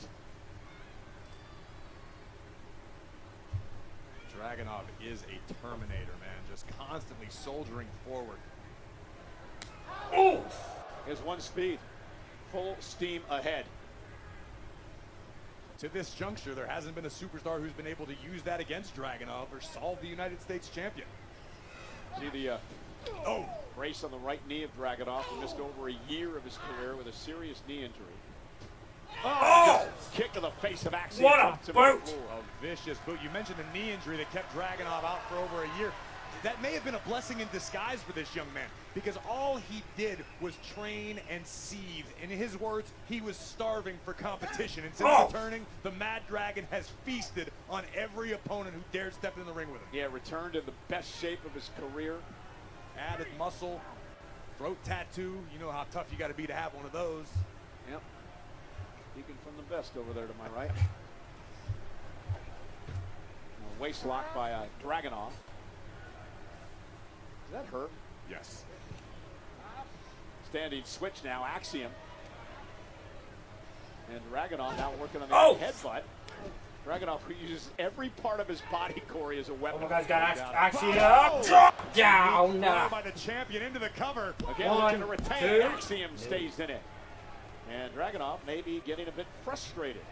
Dragunov is a Terminator, man, just constantly soldiering forward. Oh! Here's one speed. Full steam ahead. To this juncture, there hasn't been a superstar who's been able to use that against Dragunov or solve the United States champion. See the brace on the right knee of Dragunov, who missed over a year of his career with a serious knee injury. Oh! Kick to the face of Axiom. What a boot! A vicious boot. You mentioned the knee injury that kept Dragunov out for over a year. That may have been a blessing in disguise for this young man, because all he did was train and seethe. In his words, he was starving for competition. And since returning, the Mad Dragon has feasted on every opponent who dared step in the ring with him. Yeah, returned in the best shape of his career. Added muscle, throat tattoo. You know how tough you got to be to have one of those. Yep. Speaking from the best over there to my right. A waist lock by Dragunov. Is that her? Yes. Standing switch now, Axiom. And Dragunov now working on the headbutt. Dragunov, who uses every part of his body, Corey, as a weapon. Oh, my guy's got Axiom up. Drop down. By the champion into the cover. Again, looking to retain. Axiom stays in it. And Dragunov may be getting a bit frustrated.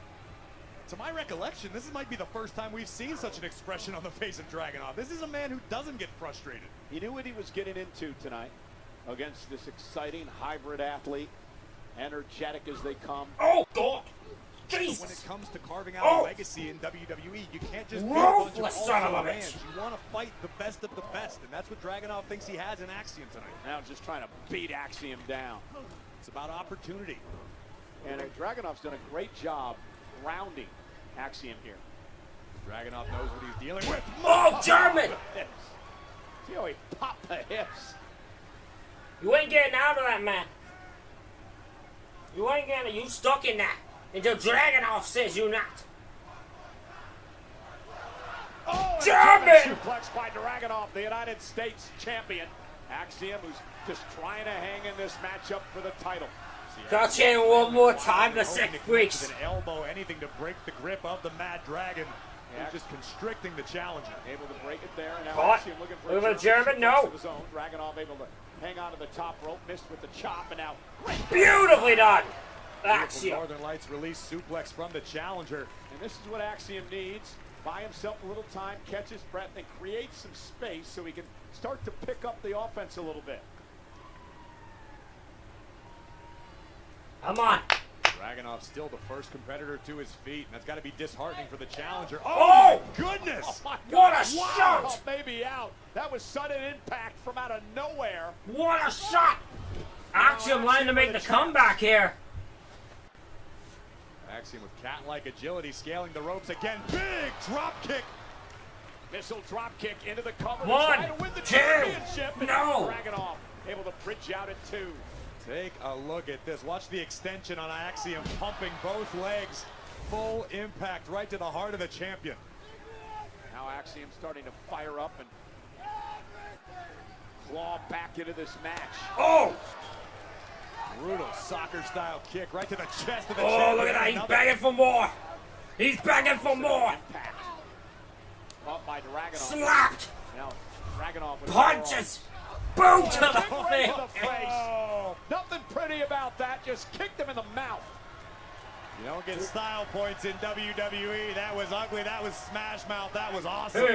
To my recollection, this might be the first time we've seen such an expression on the face of Dragunov. This is a man who doesn't get frustrated. He knew what he was getting into tonight against this exciting hybrid athlete, energetic as they come. Oh, God! Jesus! When it comes to carving out a legacy in WWE, you can't just be a bunch of also fans. You want to fight the best of the best, and that's what Dragunov thinks he has in Axiom tonight. Now just trying to beat Axiom down. It's about opportunity. And Dragunov's done a great job rounding Axiom here. Dragunov knows what he's dealing with. Oh, German! See how he popped the hips. You ain't getting out of that, man. You ain't getting, you stuck in that until Dragunov says you're not. Oh, German! Suplex by Dragunov, the United States champion. Axiom, who's just trying to hang in this matchup for the title. Catch him one more time, the sick freaks. With an elbow, anything to break the grip of the Mad Dragon. He's just constricting the challenger. Able to break it there. Now Caught. Axiom looking for Over German, no. Dragunov able to hang on to the top rope, missed with the chop, and now Beautifully done. Beautiful Axiom. Northern Lights release suplex from the challenger. And this is what Axiom needs. Buy himself a little time, catch his breath, and create some space so he can start to pick up the offense a little bit. Come on. Dragunov still the first competitor to his feet, and that's got to be disheartening for the challenger. Oh! My goodness! Oh my What God. a shot! Maybe out. That was sudden impact from out of nowhere. What a shot! Axiom lining to make the comeback here. Axiom with cat-like agility, scaling the ropes again. Big drop kick. Missile drop kick into the cover. One, to try to win the two, championship. And no. Dragunov able to bridge out at 2. Take a look at this. Watch the extension on Axiom, pumping both legs. Full impact right to the heart of the champion. Now Axiom starting to fire up and claw back into this match. Oh! Brutal soccer-style kick right to the chest of the Oh, champion. look at that. He's begging for more. He's begging for more. Impact. Caught by Dragunov. Slapped. Now Dragunov with Punches. Boot to the right face. to the face. Nothing pretty about that. Just kicked him in the mouth. You don't get style points in WWE. That was ugly. That was smash mouth. That was awesome.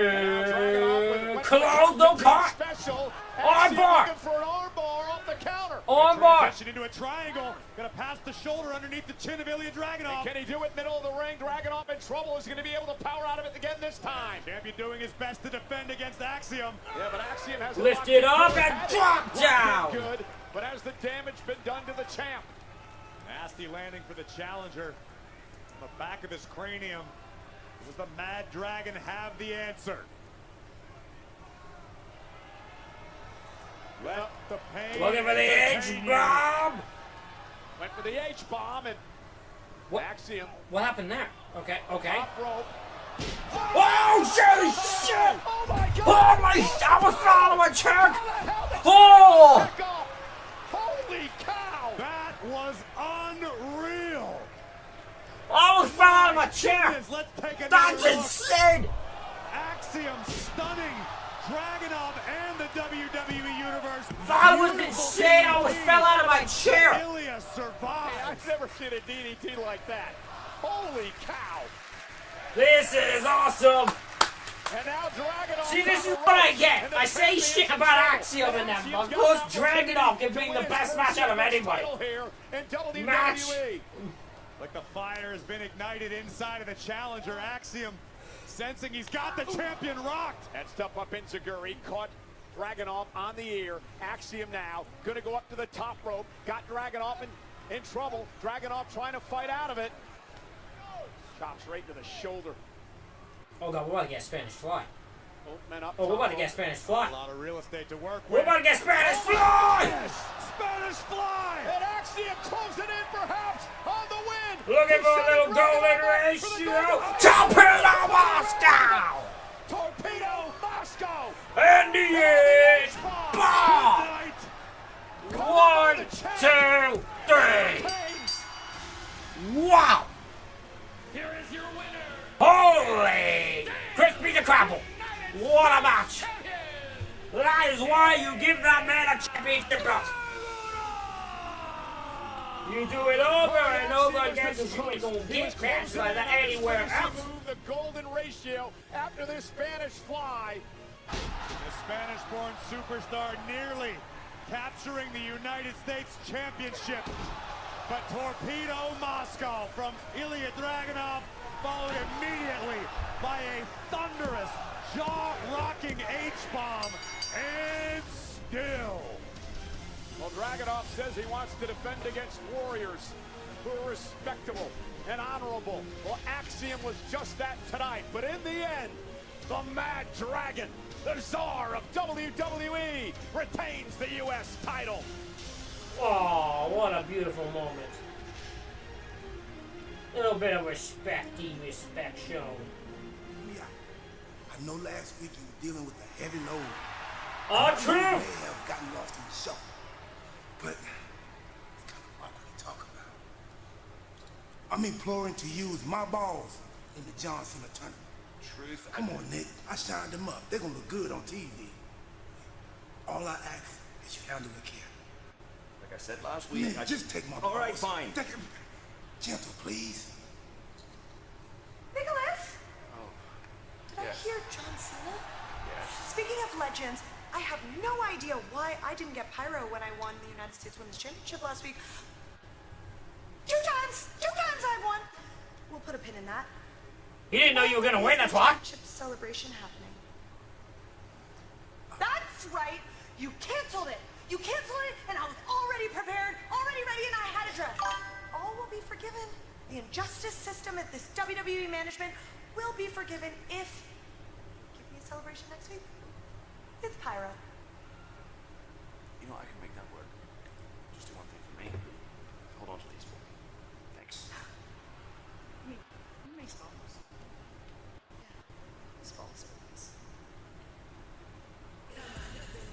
Close the cut. Special. Armbar. Looking for an armbar off the counter. Armbar. Transition into a triangle. Gonna pass the shoulder underneath the chin of Ilya Dragunov. Can he do it middle of the ring? Dragunov in trouble. Is going to be able to power out of it again this time. Champion doing his best to defend against Axiom. Yeah, but Axiom has Lift it up and drop down. Good, but has the damage been done to the champ? Nasty landing for the challenger. On the back of his cranium. Does the Mad Dragon have the answer? Let the pain. Looking for the H-bomb. Went for the H-bomb and What? Axiom. What happened there? Okay, okay. Top rope. Oh, shit! Oh my God! Oh my! I was following my check. How the hell did Oh! that go? Holy cow! That was unreal. I was following my chair. Goodness, let's take another That's look. insane. Axiom stunning Dragunov and the WWE Universe. That was Beautiful insane. I was DDT. fell out of my chair. Ilya survived. Hey, I've never seen a DDT like that. Holy cow! This is awesome. And now Dragunov. See, this is what I get. I say shit about Axiom and them. Of course, Dragunov can bring the best match out of anybody. Here in WWE. Match. Like the fire has been ignited inside of the challenger. Axiom sensing he's got the champion rocked. That stuff up Inzaguri caught Dragunov on the ear. Axiom now going to go up to the top rope. Got Dragunov in trouble. Dragunov trying to fight out of it. Chops right to the shoulder. Oh God, we're about to get Spanish Fly. Open up. Oh, we're about to get Spanish Fly. A lot of real estate to work We're with. about to get Spanish Fly. Yes, Spanish Fly. And Axiom closing in perhaps on the win. Looking for a little golden ratio. Torpedo Moscow. Torpedo Moscow. And the edge. Bomb. Night. 1, 2, 3. Wow. Here is your winner. Holy! Crispy the Crapple! What a match! That is why you give that man a championship belt! You do it over and over again, so you ain't gonna get matches like that anywhere else. The golden ratio after this Spanish Fly. The Spanish-born superstar nearly capturing the United States Championship. But Torpedo Moscow from Ilya Dragunov followed immediately by a thunderous, jaw-rocking H-bomb, and still. Well, Dragunov says he wants to defend against warriors who are respectable and honorable. Well, Axiom was just that tonight, but in the end, the Mad Dragon, the czar of WWE, retains the U.S. title. Oh, what a beautiful moment. A little bit of respect shown. Yeah. I know last week you were dealing with a heavy load. R-Truth! may have gotten lost in the shuffle, but it's kind of awkward to talk about. I'm imploring to use my balls in the John Cena tournament. Truth. Come on, Nick. I shined them up. They're gonna look good on TV. All I ask is you handle the care. Like I said last week, Nick, just take my balls. All right, fine. Gentle, please. Nicholas? Oh, Did I hear John Cena? yes. Speaking of legends, I have no idea why I didn't get pyro when I won the United States Women's Championship last week. Two times I've won. We'll put a pin in that. He didn't know you were gonna win, that's why. Championship celebration happening. That's right. You canceled it. You canceled it, and I was already prepared, already ready, and I had a dress. All will be forgiven. The injustice system at this WWE management will be forgiven if you give me a celebration next week. It's pyro. You know, I can make that work. Just do one thing for me. Hold on to these for me. Thanks. You may balls. Yeah, these balls are nice.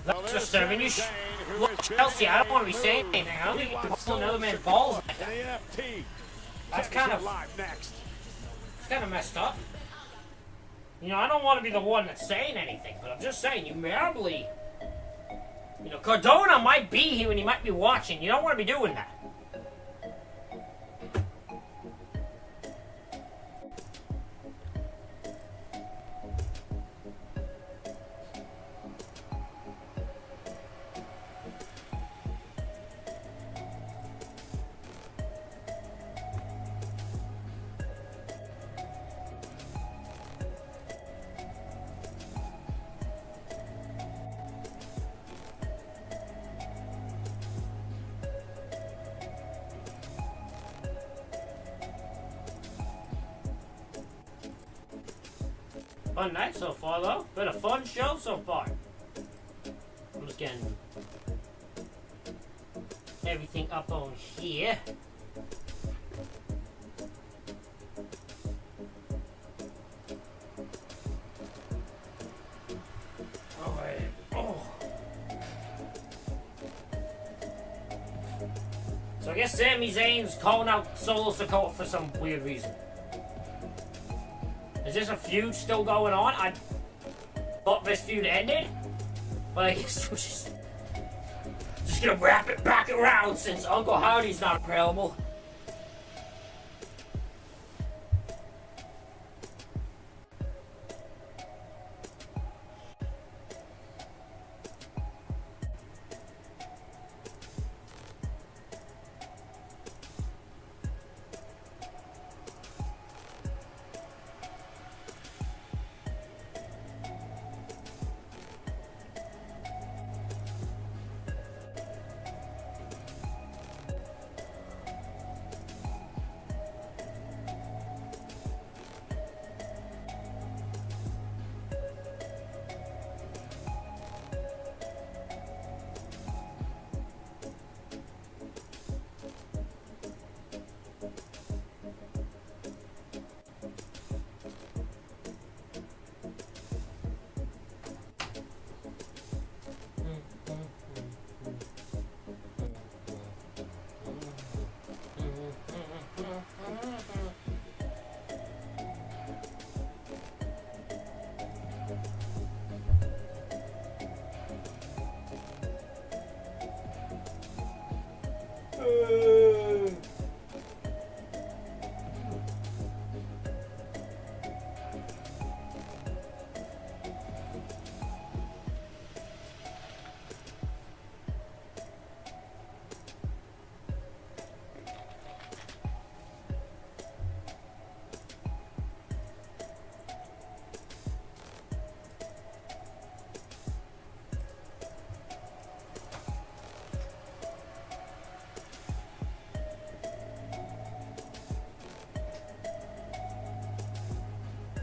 That's disturbing. You look, Chelsea, I don't want to be saying anything. I don't think you're pulling another man's balls like that. That's kind of messed up. You know, I don't want to be the one that's saying anything, but I'm just saying, you merely... You know, Cardona might be here and he might be watching. You don't want to be doing that. Fun night so far, though. Been a fun show so far. I'm just getting everything up on here. Alright. Oh. So I guess Sami Zayn's calling out Solo Sikoa for some weird reason. Is this a feud still going on? I thought this feud ended, but I guess we're just gonna wrap it back around since Uncle Howdy's not available.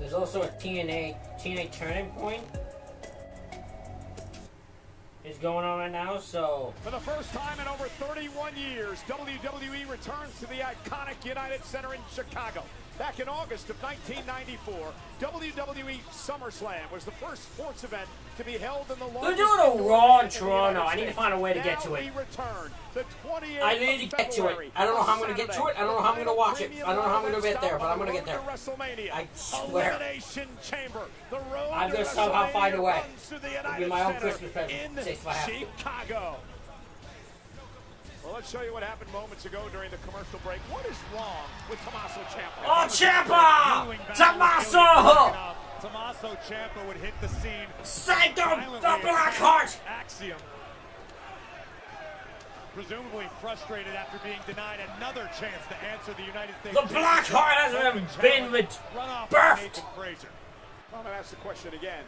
There's also a TNA Turning Point is going on right now, so... For the first time in over 31 years, WWE returns to the iconic United Center in Chicago. Back in August of 1994, WWE SummerSlam was the first sports event to be held in the They're largest doing a indoor Raw in arena Toronto. the I need to United find a way to States. get to Now it. we return, the 28th I need to get to it. I don't know how I'm going to get to it. I don't know how I'm going to watch it. I don't know how I'm going to get there, but I'm going to get there. I swear. Elimination Chamber. The road I'm going to somehow find a way. It'll be my own Christmas present. If I have to. Chicago. Well, let's show you what happened moments ago during the commercial break. What is wrong with Tommaso Ciampa? Oh, Ciampa! Tommaso! Tommaso Ciampa would hit the scene. Sanctum! The Black Heart! Axiom. Presumably frustrated after being denied another chance to answer the United States. The Black Heart hasn't been birthed! I'm going to ask the question again.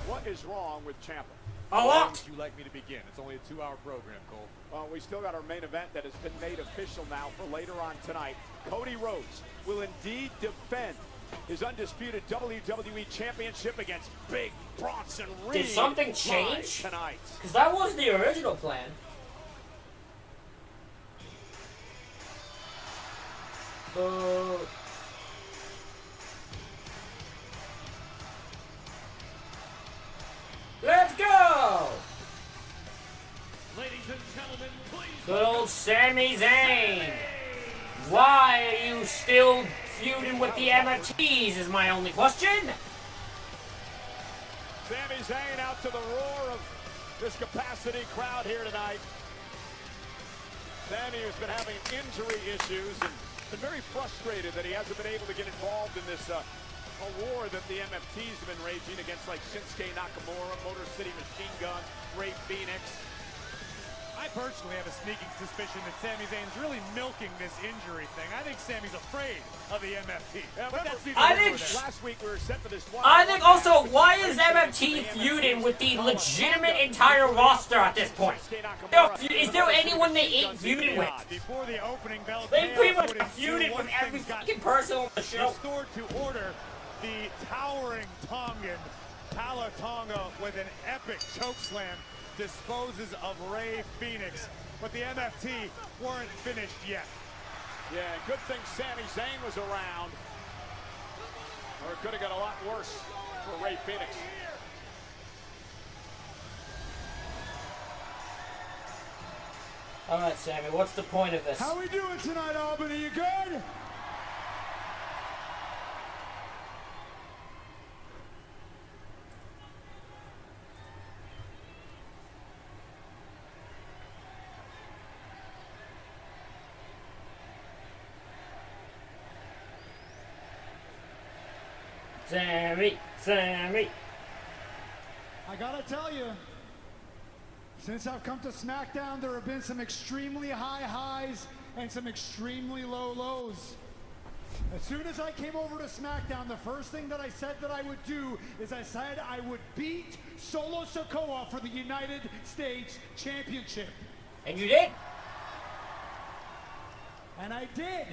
What is wrong with Ciampa? A lot! Would you like me to begin? It's only a 2-hour program, Cole. Well, we still got our main event that has been made official now for later on tonight. Cody Rhodes will indeed defend his undisputed WWE Championship against Big Bronson Reed. Did something change? Tonight. Because that was the original plan. Let's go! Ladies and gentlemen, please. Good old Sami Zayn. Why are you still feuding with the MFTs is my only question. Sami Zayn out to the roar of this capacity crowd here tonight. Sami has been having injury issues and been very frustrated that he hasn't been able to get involved in this a war that the MFTs have been raging against, like Shinsuke Nakamura, Motor City Machine Guns, Ray Phoenix. I personally have a sneaking suspicion that Sami Zayn's really milking this injury thing. I think Sami's afraid of the MFT. But that's last week we were set for this one. I think also, why is MFT feuding with the legitimate entire roster at this point? Is there anyone they ain't feuding with? Before the opening bell, they pretty much feuded with every fucking person on the show. Restored to order, the towering Tongan Tala Tonga with an epic chokeslam disposes of Ray Phoenix, but the MFT weren't finished yet. Yeah, good thing Sami Zayn was around, or it could have got a lot worse for Ray Phoenix. All right, Sammy, what's the point of this? How we doing tonight, Albany? You good? Sammy. I gotta tell you, since I've come to SmackDown, there have been some extremely high highs and some extremely low lows. As soon as I came over to SmackDown, the first thing that I said that I would do is I said I would beat Solo Sikoa for the United States Championship. And you did? And I did.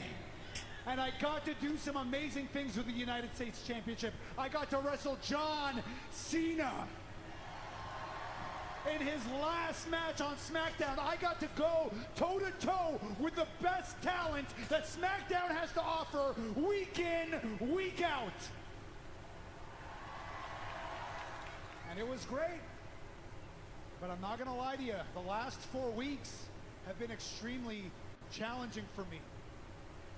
And I got to do some amazing things with the United States Championship. I got to wrestle John Cena. In his last match on SmackDown, I got to go toe-to-toe with the best talent that SmackDown has to offer week in, week out. And it was great. But I'm not going to lie to you, the last 4 weeks have been extremely challenging for me.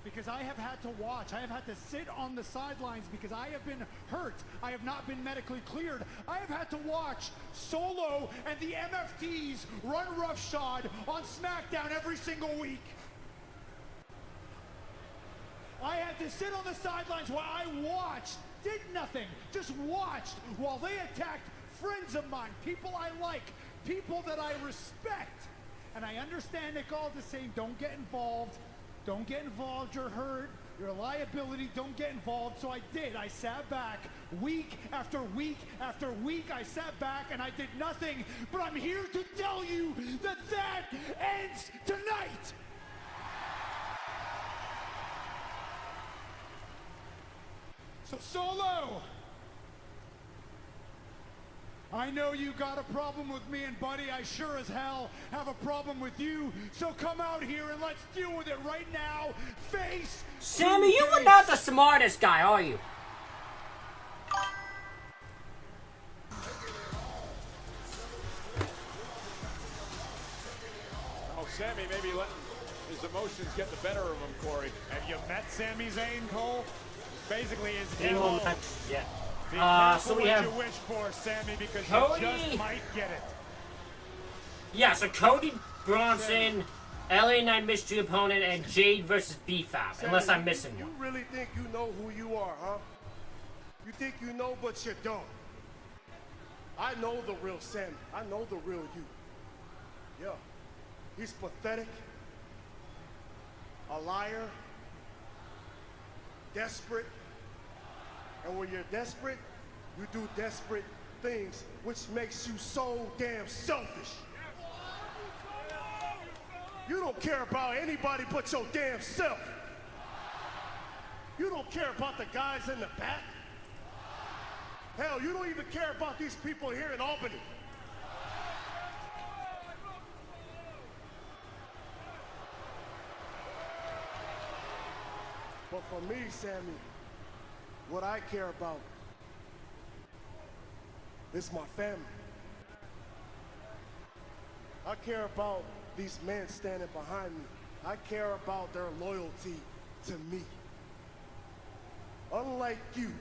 Because I have had to watch, I have had to sit on the sidelines because I have been hurt. I have not been medically cleared. I have had to watch Solo and the MFTs run roughshod on SmackDown every single week. I had to sit on the sidelines while I watched, did nothing, just watched while they attacked friends of mine, people I like, people that I respect. And I understand Nick Aldis saying, don't get involved. Don't get involved, you're hurt, you're a liability, don't get involved. So I did. I sat back week after week after week. I sat back and I did nothing. But I'm here to tell you that that ends tonight. So Solo, I know you got a problem with me, and buddy, I sure as hell have a problem with you. So come out here and let's deal with it right now. Face. Sammy, you are not the smartest guy, are you? Oh, Sammy maybe letting his emotions get the better of him, Corey. Have you met Sami Zayn, Cole? Basically, his He MO. won't yeah. Be careful So we what have you wish for, Sammy, because Cody. you just might get it. Yeah, so Cody Bronson, LA Knight mystery opponent, and Jade versus BFAB, unless I'm missing You one. really think you know who you are, huh? You think you know, but you don't. I know the real Sammy. I know the real you. Yeah. He's pathetic, a liar, desperate. And when you're desperate, you do desperate things, which makes you so damn selfish. You don't care about anybody but your damn self. You don't care about the guys in the back. Hell, you don't even care about these people here in Albany. But for me, Sammy, what I care about is my family. I care about these men standing behind me. I care about their loyalty to me. Unlike you,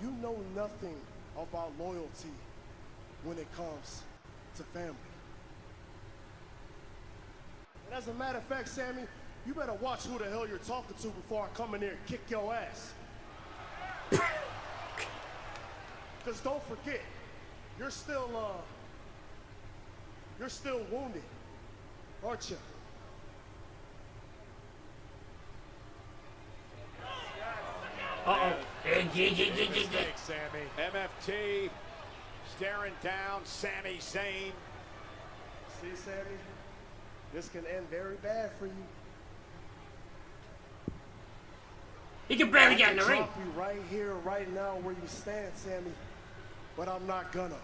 you know nothing about loyalty when it comes to family. And as a matter of fact, Sammy, you better watch who the hell you're talking to before I come in here and kick your ass. Because don't forget, you're still wounded, aren't you? Uh-oh. Mistake, Sammy. MFT staring down Sami Zayn. See, Sammy, this can end very bad for you. He can barely get in the I can ring. drop you right here, right now, where you stand, Sammy. But I'm not gonna.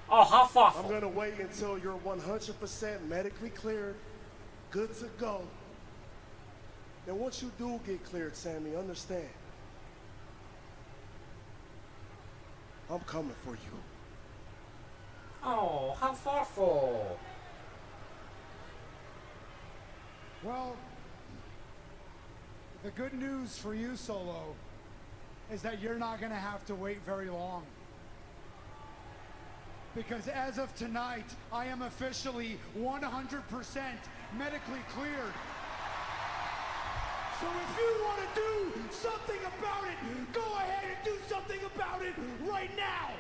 Oh, how far? I'm gonna wait until you're 100% medically cleared, good to go. And once you do get cleared, Sammy, understand, I'm coming for you. Oh, how far for? Well, the good news for you, Solo, is that you're not going to have to wait very long. Because as of tonight, I am officially 100% medically cleared. So if you want to do something about it, go ahead and do something about it right now.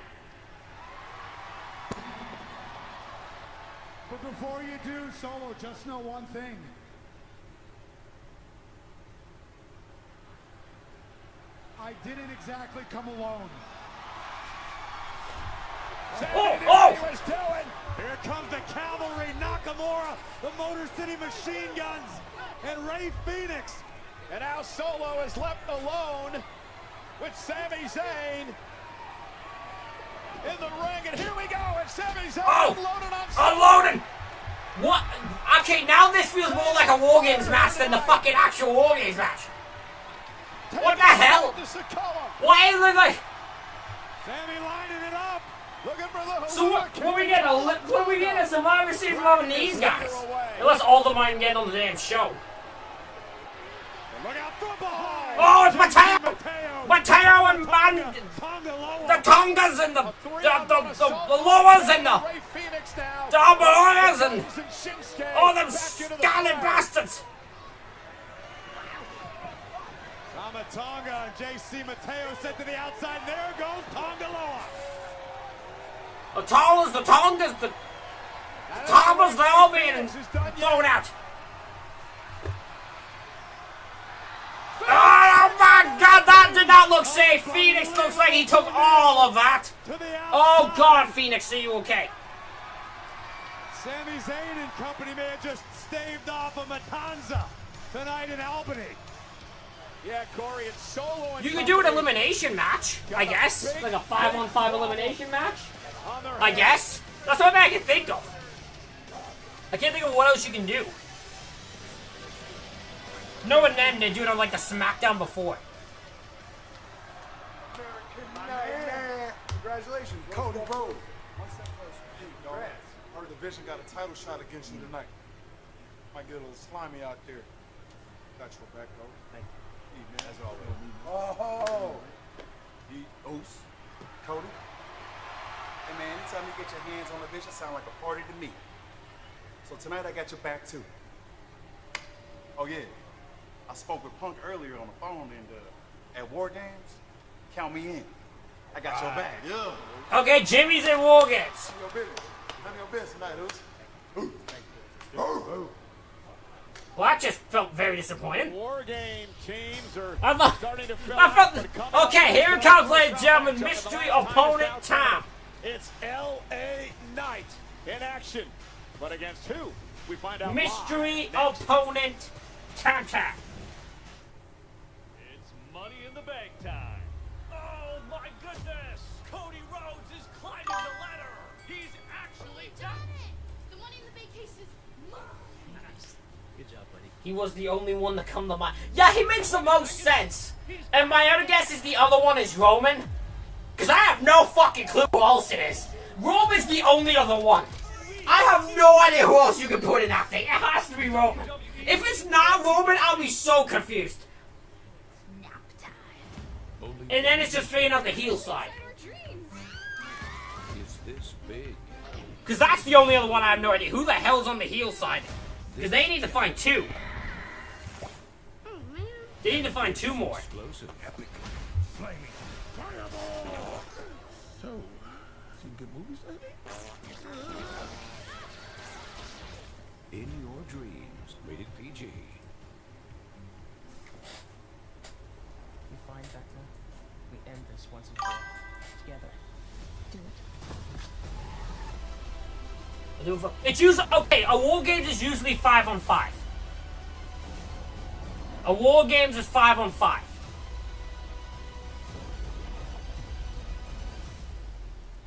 But before you do, Solo, just know one thing. I didn't exactly come alone. Oh! He was doing. Here comes the cavalry, Nakamura, the Motor City Machine Guns, and Ray Phoenix. And now Solo is left alone with Sami Zayn in the ring. And here we go. And Sami Zayn unloaded on Solo. Unloading! What? Okay, now this feels more like a War Games match than the fucking actual War Games match. What the hell? Why is it like... Sammy lining it up. Looking for the So what we get a Survivor Series from these guys? Unless all of them might get on the damn show. Look out from behind. Oh, it's Mateo! Mateo and the Tongas and the Loas and the Dominoes and all them scarlet bastards. Tonga and JC Mateo set to the outside. There goes Tongaloa. The Tongas, the Tongas, they're all being thrown out. Oh my God, that did not look safe. Phoenix looks like he took all of that. Oh God, Phoenix, are you okay? Sami Zayn and company may have just staved off a Matanza tonight in Albany. Yeah, Corey, it's solo and You could do an elimination match, I guess. Like a 5-on-5 elimination match. I guess. That's the only thing I can think of. I can't think of what else you can do. No, and then they do it on like the Smackdown before. Congratulations, Cody Rhodes. One step closer. Our division got a title shot against you tonight. Might get a little slimy out there. Got your back, though. Thank you. As always. Oh! Oos. Cody. Hey, man, anytime you get your hands on the bitch, it sound like a party to me. So tonight I got your back, too. Oh, yeah. I spoke with Punk earlier on the phone, and at War Games, count me in. I got your back. Yeah. Okay, Jimmy's in War Games. None of your business. None of your business tonight, Oos. Well, that just felt very disappointing. War game teams are starting to fill Okay, here it comes, ladies and gentlemen. Mystery opponent time. It's L.A. Knight in action. But against who? We find out. Mystery opponent time. It's Money in the Bank time. Oh my goodness! Cody Rhodes is climbing the ladder. He's actually done it. The Money in the Bank case is mine. Good job, buddy. He was the only one to come to mind. Yeah, he makes the most sense. And my other guess is the other one is Roman. Because I have no fucking clue who else it is. Roman's the only other one. I have no idea who else you can put in that thing. It has to be Roman. If it's not Roman, I'll be so confused. And then it's just figuring out the heel side. Is this big? Because that's the only other one I have no idea. Who the hell's on the heel side? Because they need to find two. They need to find two more. Explosive, epic, flaming, fireball. So, some good movies lately? In your dreams, rated PG. We find Becca. We end this once and for all. Together. Do it. It's usually okay. A War Games is usually 5-on-5. A War Games is 5-on-5.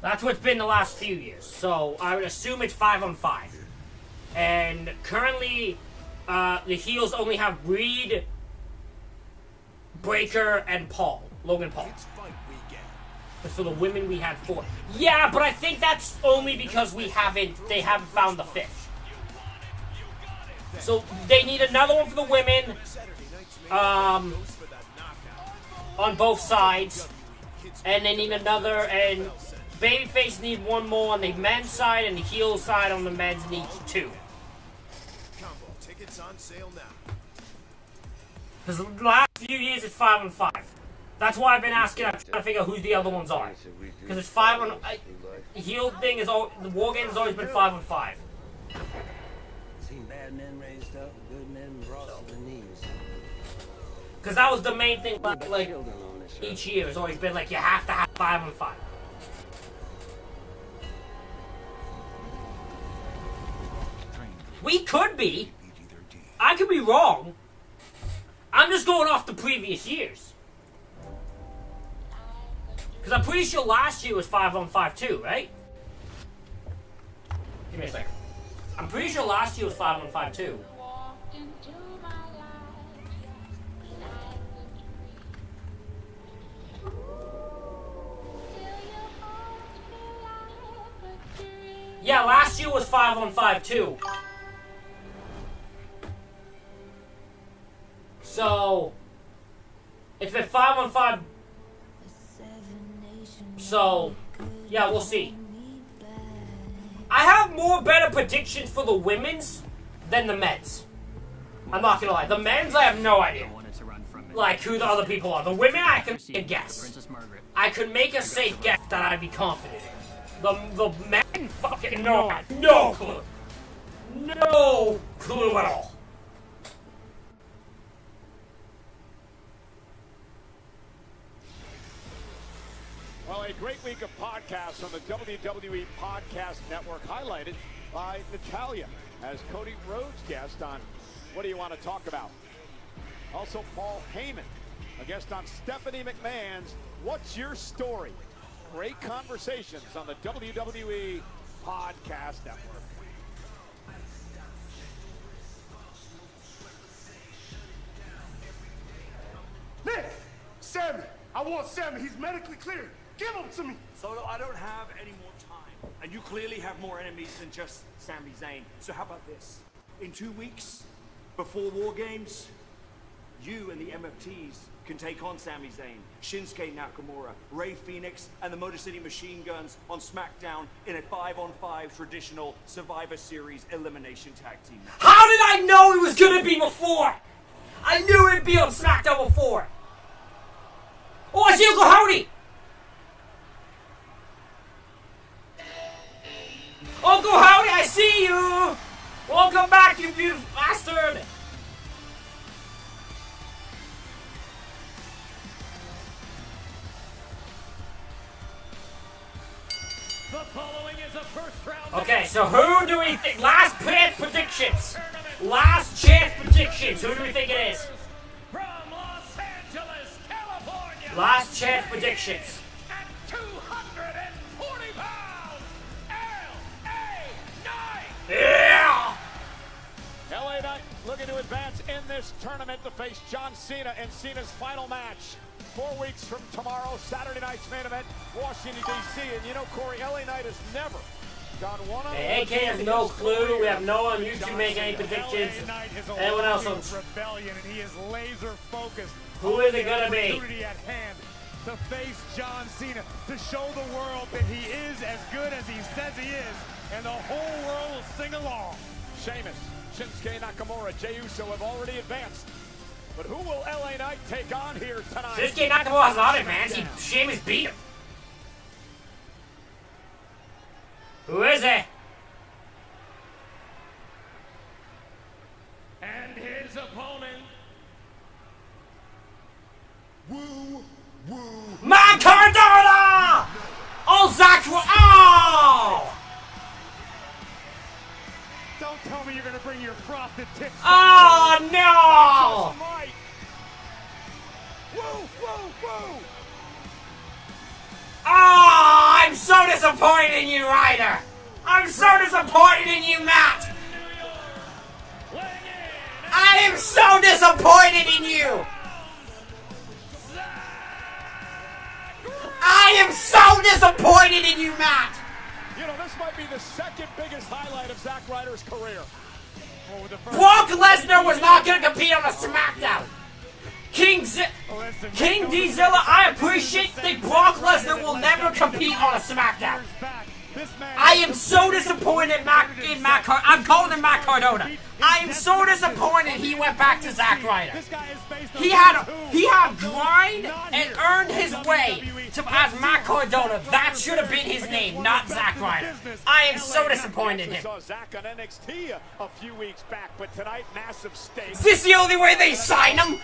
That's what's been the last few years. So I would assume it's 5-on-5. And currently, the heels only have Reed, Breaker, and Logan Paul. But for the women, we had 4. Yeah, but I think that's only because they haven't found the 5th. So they need another one for the women, on both sides, and they need another, and babyface need one more on the men's side, and the heel side on the men's needs 2. Tickets on sale now. Because the last few years it's 5-on-5. That's why I've been asking. I'm trying to figure out who the other ones are. Because it's 5-on. The heel thing is the War Games has always been 5-on-5. Seen bad men raised up, good men brought to the knees. Because that was the main thing. Like each year has always been like you have to have 5-on-5. We could be. I could be wrong. I'm just going off the previous years. Because I'm pretty sure last year was 5-on-5 too, right? Give me a second. I'm pretty sure last year was 5-on-5 too. Yeah, last year was 5-on-5 too. So, it's been 5-on-5. So, yeah, we'll see. I have more better predictions for the women's than the men's. I'm not gonna lie. The men's, I have no idea. Like, who the other people are. The women, I can make a guess. I could make a safe guess that I'd be confident in. The men, fucking no clue. No clue at all. Well, a great week of podcasts on the WWE Podcast Network, highlighted by Natalia as Cody Rhodes guest on What Do You Want to Talk About? Also, Paul Heyman A guest on Stephanie McMahon's What's Your Story? Great conversations on the WWE Podcast Network. Nick! Sammy! I want Sammy. He's medically cleared. Give him to me. Solo, I don't have any more time. And you clearly have more enemies than just Sami Zayn. So how about this? In 2 weeks, before War Games, you and the MFTs can take on Sami Zayn, Shinsuke Nakamura, Rey Fenix, and the Motor City Machine Guns on Smackdown in a 5-on-5 traditional Survivor Series elimination tag team match. How did I know it was gonna be before? I knew it'd be on SmackDown before. Oh, I see Uncle Howdy! Uncle Howdy, I see you! Welcome back, you beautiful bastard! The following is a first round. Okay, so who do we think? Last chance predictions. Last chance predictions. Who do we think it is? From Los Angeles, California. Last chance predictions. At 240 pounds, L.A. Knight. Yeah! LA Knight looking to advance in this tournament to face John Cena in Cena's final match. 4 weeks from tomorrow, Saturday night's main event, Washington, D.C. And you know, Corey, LA Knight has never gone one-on-one. Hey, AK has no clue. We have no one on YouTube making any predictions. Anyone else on rebellion, and he is laser focused. Who is it gonna be? Opportunity at hand to face John Cena, to show the world that he is as good as he says he is, and the whole world will sing along. Sheamus, Shinsuke Nakamura, Jey Uso have already advanced. But who will LA Knight take on here tonight? Shinsuke Nakamura's not advanced. Sheamus beat him. Who is it? And his opponent. Woo, woo. Matt Cardona! Oh, Zach! Oh! Don't tell me you're gonna bring your frosted tips. Oh no! Woo, woo, woo! Oh, I'm so disappointed in you, Ryder. I'm so disappointed in you, Matt. I am so disappointed in you. I am so disappointed in you, Matt. You know, this might be the second biggest highlight of Zack Ryder's career. Brock Lesnar was not going to compete on a SmackDown. King D-Zilla, I appreciate that Brock Lesnar will never compete on a SmackDown. I am so disappointed in Matt Cardona. I'm calling him Matt Cardona. I am so disappointed he went back to Zack Ryder. He had grind and earned his way to as Matt Cardona. That should have been his name, not Zack Ryder. I am so disappointed in him. Saw Zack on NXT a few weeks back, but tonight massive stakes. Is this the only way they sign him?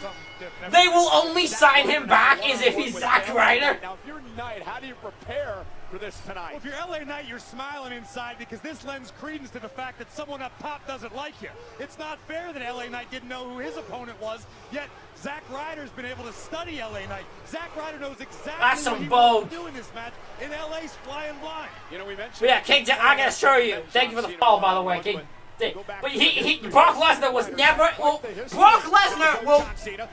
They will only sign him back is if he's Zack Ryder. Now, if you're Knight, how do you prepare for this tonight? Well, if you're LA Knight, you're smiling inside because this lends credence to the fact that someone up top doesn't like you. It's not fair that LA Knight didn't know who his opponent was, yet Zack Ryder's been able to study LA Knight. Zack Ryder knows exactly what he wants to do in this match, and LA's flying blind. You know, we mentioned. But yeah, King, I gotta show you. Thank you for the follow, by the way, King. But Brock Lesnar was never. Well, Brock Lesnar will.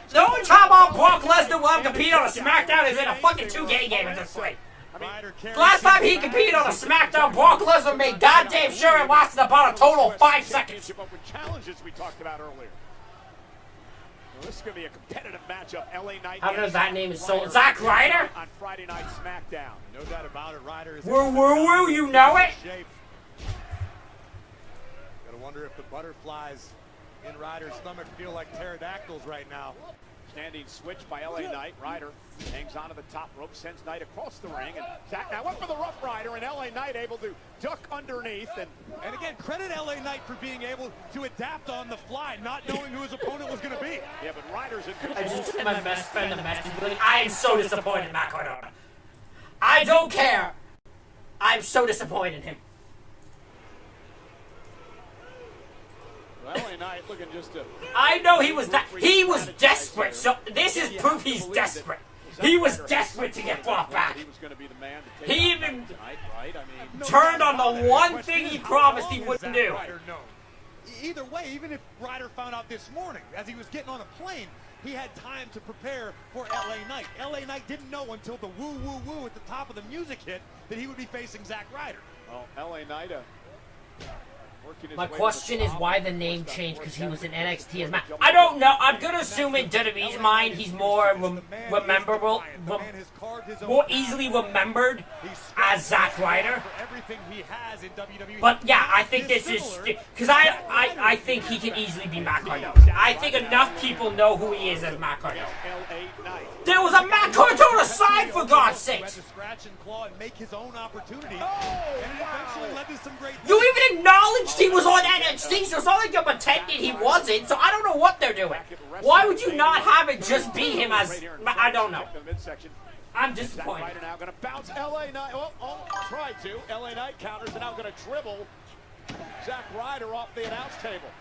The only time Brock Lesnar will compete on a SmackDown is in a fucking 2K game at this point. Last time he competed on a SmackDown, Brock Lesnar made goddamn sure it lasted about a total of 5 seconds. Challenges we talked about earlier. Well, this is going to be a competitive matchup. LA Knight. I don't know if that name is so. Zack Ryder? On Friday Night Smackdown. No doubt about it, Ryder is. Woo, you know it? Gotta wonder if the butterflies in Ryder's stomach feel like pterodactyls right now. Standing switch by LA Knight. Ryder hangs onto the top rope, sends Knight across the ring, and Zack now went for the Rough Rider, and LA Knight able to duck underneath. And again, credit LA Knight for being able to adapt on the fly, not knowing who his opponent was going to be. Yeah, but Ryder's in. I just sent my best friend a message. I am so disappointed in Matt Cardona. I don't care. I'm so disappointed in him. LA Knight looking just to. I know he was desperate. So this is proof he's desperate. He was desperate to get brought back. He even turned on the one thing he promised he wouldn't do. Either way, even if Ryder found out this morning, as he was getting on a plane, he had time to prepare for LA Knight. LA Knight didn't know until the woo, woo, woo at the top of the music hit that he would be facing Zack Ryder. Well, LA Knight, my question is why the name changed, because he was in NXT as Matt. I don't know. I'm going to assume in WWE's mind he's more memorable, more easily remembered as Zack Ryder. But yeah, I think this is, because I think he can easily be Matt Cardona. I think enough people know who he is as Matt Cardona. There was a Matt Cardona sign, for God's sakes. You even acknowledged he was on NXT, so it's not like you're pretending he wasn't, so I don't know what they're doing. Why would you not have it just be him as, I don't know. I'm disappointed. Zack Ryder now going to bounce LA Knight. Oh, tried to. LA Knight counters and now going to dribble Zack Ryder off the announce table.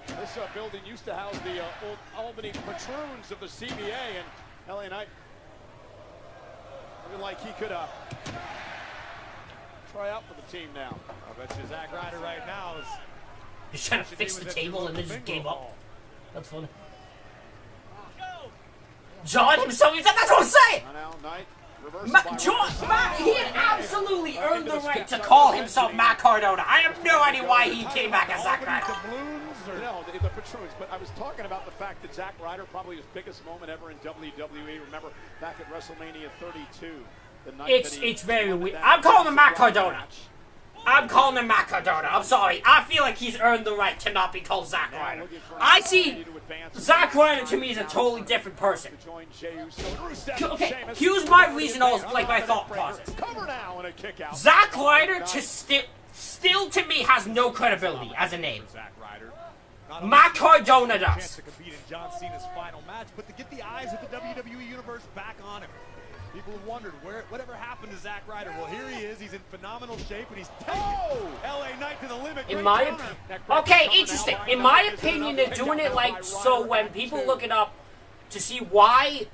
This building used to house the old Albany patroons of the CBA, and LA Knight looking like he could try out for the team now. I bet you Zack Ryder right now is he's trying to fix the table and then just gave up. That's funny. John himself, that's what I'm saying! He had absolutely earned the right to call himself Matt Cardona. I have no idea why he came back as Zack Ryder. No, the patroons, but I was talking about the fact that Zack Ryder, probably his biggest moment ever in WWE. Remember, back at WrestleMania 32. The night it's very weird. I'm calling him Matt Cardona. I'm calling him Matt Cardona. I'm sorry. I feel like he's earned the right to not be called Zack Ryder. I see Zack Ryder to me is a totally different person. Okay, here's my reason, like my thought process. Zack Ryder still to me has no credibility as a name. Matt Cardona does. To compete in John Cena's final match, but to get the eyes of the WWE Universe back on him. People have wondered whatever happened to Zack Ryder. Well, here he is. He's in phenomenal shape, and he's taking LA Knight to the limit. In my opinion, okay, interesting. In my opinion, they're doing it like so when people look it up to see why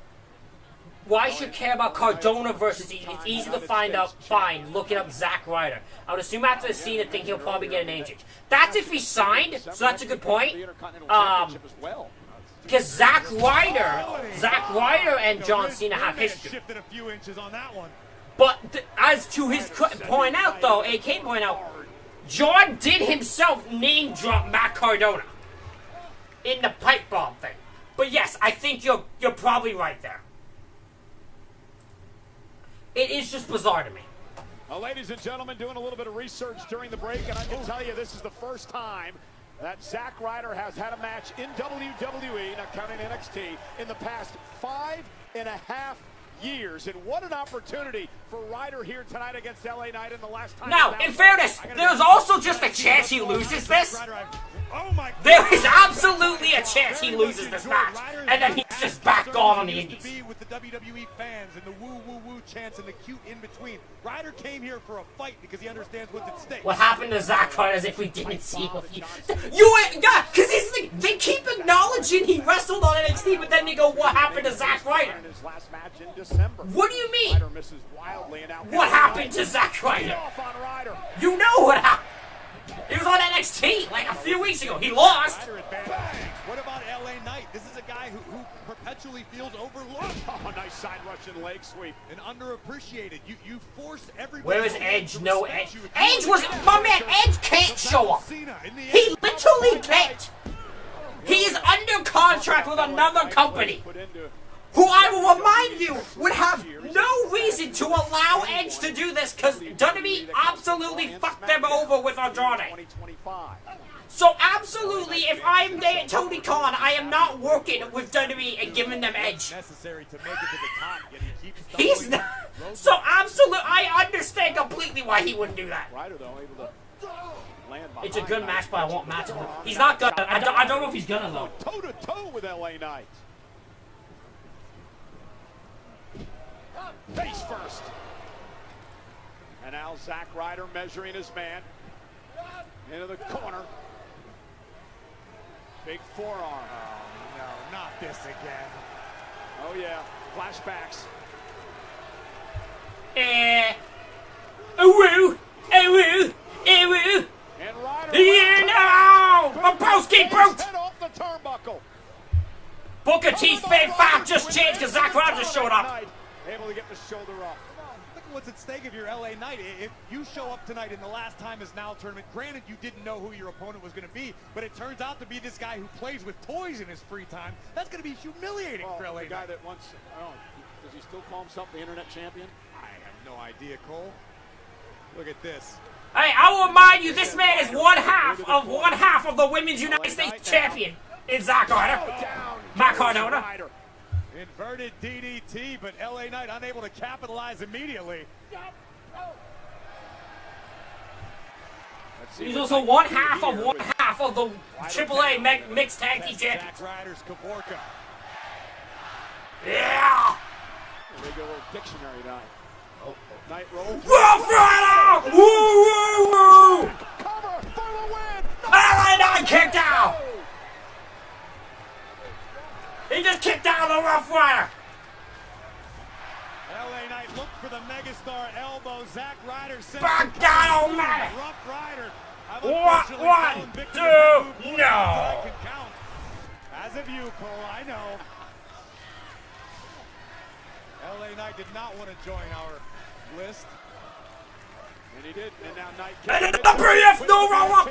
should care about Cardona versus it's easy to find out. Fine, looking up Zack Ryder. I would assume after the scene, I think he'll probably get a name change. That's if he's signed, so that's a good point. Because Zack Ryder and John Cena have history. But as to his point out, though, AK point out, John did himself name drop Matt Cardona in the pipe bomb thing. But yes, I think you're probably right there. It is just bizarre to me. Well, ladies and gentlemen, doing a little bit of research during the break, and I can tell you this is the first time that Zack Ryder has had a match in WWE, not counting NXT, in the past 5.5 years. And what an opportunity for Ryder here tonight against LA Knight in the last time. Now, in fairness, there's also just a chance he loses this. There is absolutely a chance he loses this match, and then he's just back on the indies. With the WWE fans and the woo chants and the cute in between. Ryder came here for a fight because he understands what's at stake. What happened to Zack Ryder as if we didn't see him? Yeah, because they keep acknowledging he wrestled on NXT, but then they go, what happened to Zack Ryder? What do you mean? What happened to Zack Ryder? You know what happened. He was on NXT like a few weeks ago. He lost. What about LA Knight? This is a guy who perpetually feels overlooked. Oh, nice side Russian leg sweep. And underappreciated. You force everybody. Where is Edge? No Edge. Edge was my man. Edge can't show up. He literally can't. He is under contract with another company, who I will remind you would have no reason to allow Edge to do this because WWE absolutely fucked them over with Andrade. So absolutely, if I'm there at Tony Khan, I am not working with WWE and giving them Edge. He's not. So absolutely, I understand completely why he wouldn't do that. It's a good match, but I won't match him. He's not gonna. I don't know if he's gonna though. Toe to toe with LA Knight. Face first. And now Zack Ryder measuring his man. Into the corner. Big forearm. Oh, no, not this again. Oh, yeah. Flashbacks. Woo! Woo! Woo! And Ryder. You know! Bobowski broke! Head off the turnbuckle. Booker T's Fave 5 just changed because Zack Ryder just showed up. Able to get the shoulder up. Look at what's at stake if you're LA Knight. If you show up tonight in the last time is now tournament, granted you didn't know who your opponent was going to be, but it turns out to be this guy who plays with toys in his free time. That's going to be humiliating for LA Knight. The guy that once, I don't know, does he still call himself the internet champion? I have no idea, Cole. Look at this. Hey, I will remind you, this man is one half of the Women's United States Champion in Zack Ryder. Matt Cardona. Inverted DDT, but LA Knight unable to capitalize immediately. He's also one half of the AAA Mixed Tag Team Champion. Zack Ryder's Kavorka. Yeah! They go a little dictionary night. Knight rolls. Rough Rider! Woo, woo, woo! Cover for the win! LA Knight kicked out! He just kicked out the Rough Rider! LA Knight looked for the megastar elbow. Zack Ryder sent Back down, man! Rough Rider. One, two, no! As of you, Cole, I know. LA Knight did not want to join our list. And he did, and now Knight and then the BF, no roll up!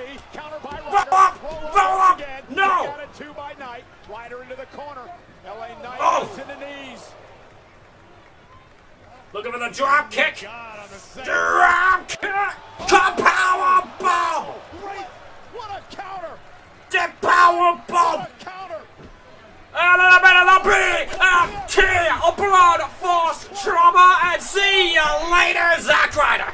Roll up! No! Got it 2 by Knight. Ryder into the corner. LA Knight to the knees. Looking for the drop kick. Drop kick! Power bomb! Great! What a counter! The power bomb! What a counter! A little bit of the BFT, a blood force trauma, and see you later, Zack Ryder.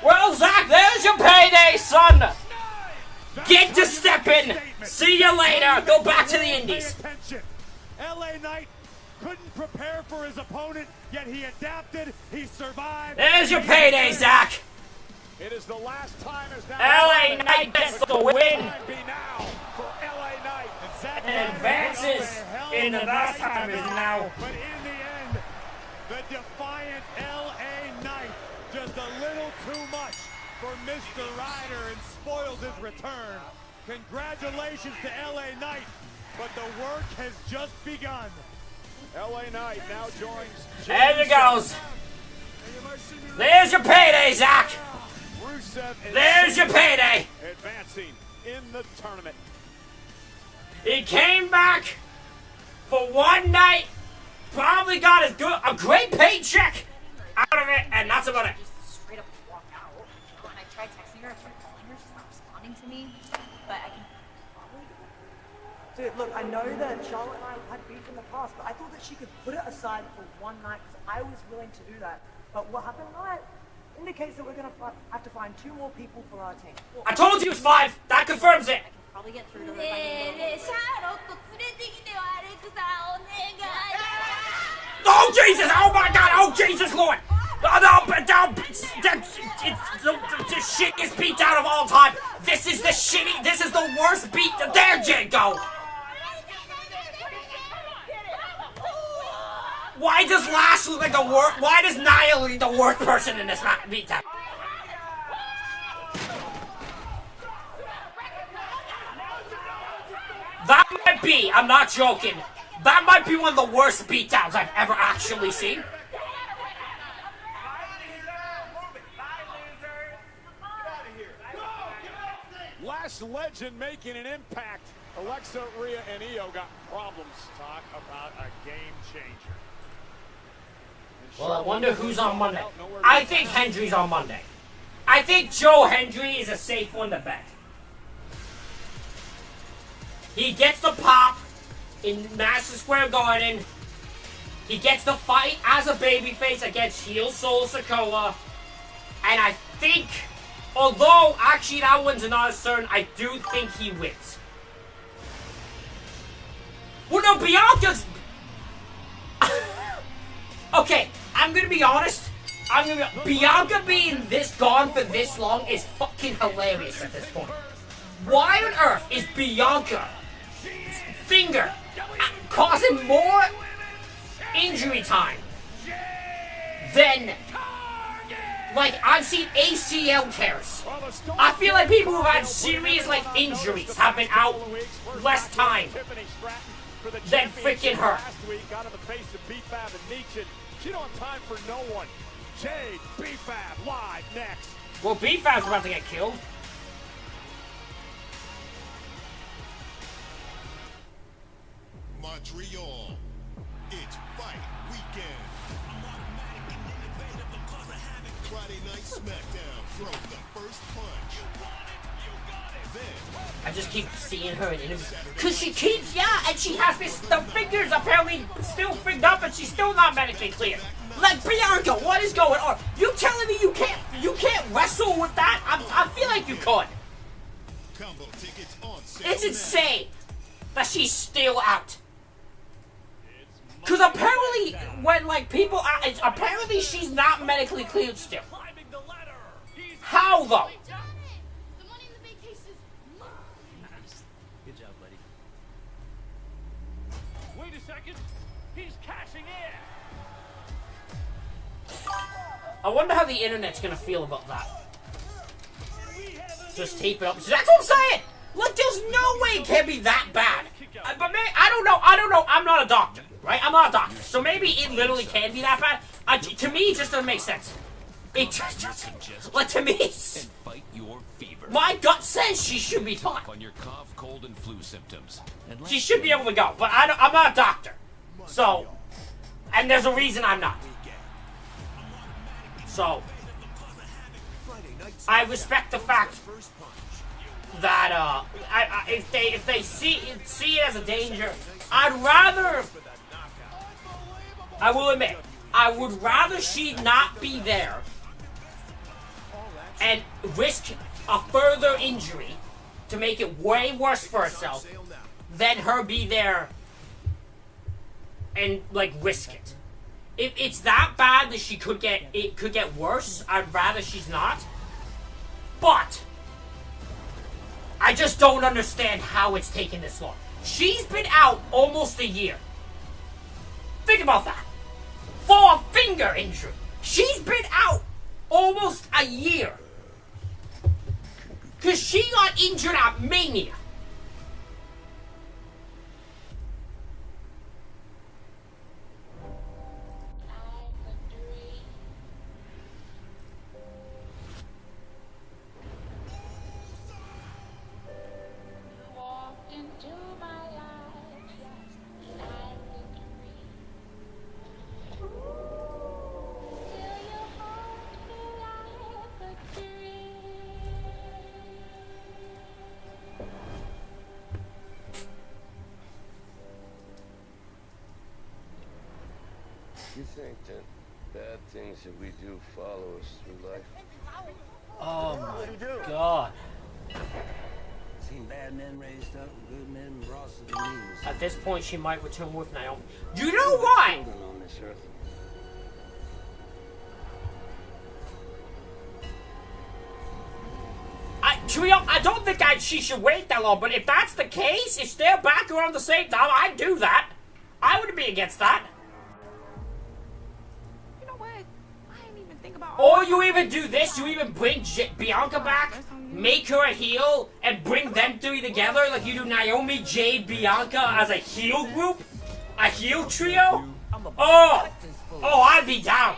Well, Zack, there's your payday, son. Get to stepping. See you later. Go back to the Indies. LA Knight couldn't prepare for his opponent, yet he adapted. He survived. There's your payday, Zack. It is the last time as now LA Knight gets the win. Be now for LA Knight. And advances in the last time is now. But in the end, the defiant LA Knight just a little too much for Mr. Ryder and spoils his return. Congratulations to LA Knight, but the work has just begun. LA Knight now joins. There it goes. There's your payday, Zack. There's your payday. Advancing in the tournament. He came back for one night, probably got a great paycheck out of it, and that's about it. Just straight up walk out. When I tried texting her, I tried calling her, she's not responding to me. But I can probably do it. Dude, look, I know that Charlotte and I had beef in the past, but I thought that she could put it aside for one night because I was willing to do that. But what happened tonight indicates that we're going to have to find 2 more people for our team. I told you it's 5. That confirms it. Probably get through to her if I Oh Jesus! Oh my God! Oh Jesus Lord! The shittiest beatdown of all time. This is the worst beat. There, Jago. Why does Lash look like the worst? Why does Nia look like the worst person in this beatdown? That might be, I'm not joking, that might be one of the worst beatdowns I've ever actually seen. Last legend making an impact. Alexa, Rhea, and Io got problems. Talk about a game changer. Well, I wonder who's on Monday. I think Hendry's on Monday. I think Joe Hendry is a safe one to bet. He gets the pop in Madison Square Garden. He gets the fight as a babyface against heel Solo Sikoa. And I think, although actually that one's not certain, I do think he wins. Well, no, Bianca's... Okay, I'm gonna be honest. Bianca being this gone for this long is fucking hilarious at this point. Why on earth is Bianca finger causing more injury time than, like, I've seen ACL tears. I feel like people who've had serious, like, injuries have been out less time than freaking her. She don't have time for no one. Jade, B-Fab, live next. Well, B-Fab's about to get killed. Montreal. It's fight weekend. Friday night Smackdown throws the first punch. I just keep seeing her in interviews. Cause she keeps, and she has the fingers apparently still frigged up and she's still not medically clear. Like, Bianca, what is going on? You telling me you can't wrestle with that? I feel like you could. It's insane that she's still out. Cause apparently, when like people, apparently she's not medically cleared still. How though? Good job, buddy. Wait a second. He's cashing in. I wonder how the internet's gonna feel about that. Just tape it up. That's what I'm saying! Look, there's no way it can be that bad. But maybe, I don't know. I'm not a doctor, right? I'm not a doctor. So maybe it literally can be that bad. To me, it just doesn't make sense. It just doesn't. Like, to me, my gut says she should be fine. On your cough, cold, and flu symptoms. She should be able to go, but I'm not a doctor. So, and there's a reason I'm not. So, I respect the fact that if they see it as a danger, I will admit, I would rather she not be there and risk a further injury to make it way worse for herself than her be there and like risk it. If it's that bad that it could get worse, I'd rather she's not. But I just don't understand how it's taken this long. She's been out almost a year. Think about that. For a finger injury. She's been out almost a year. Because she got injured at Mania. You think that bad things that we do follow us through life? Oh my God. Seen bad men raised up, good men brought to the knees. At this point, she might return with Naomi. You know why? Children on this earth. I don't think she should wait that long, but if that's the case, if they're back around the same time, I'd do that. I wouldn't be against that. You know what? I didn't even think about. Or you even do this, you even bring Bianca back, make her a heel, and bring them three together like you do Naomi, Jade, Bianca as a heel group? A heel trio? Oh, I'd be down.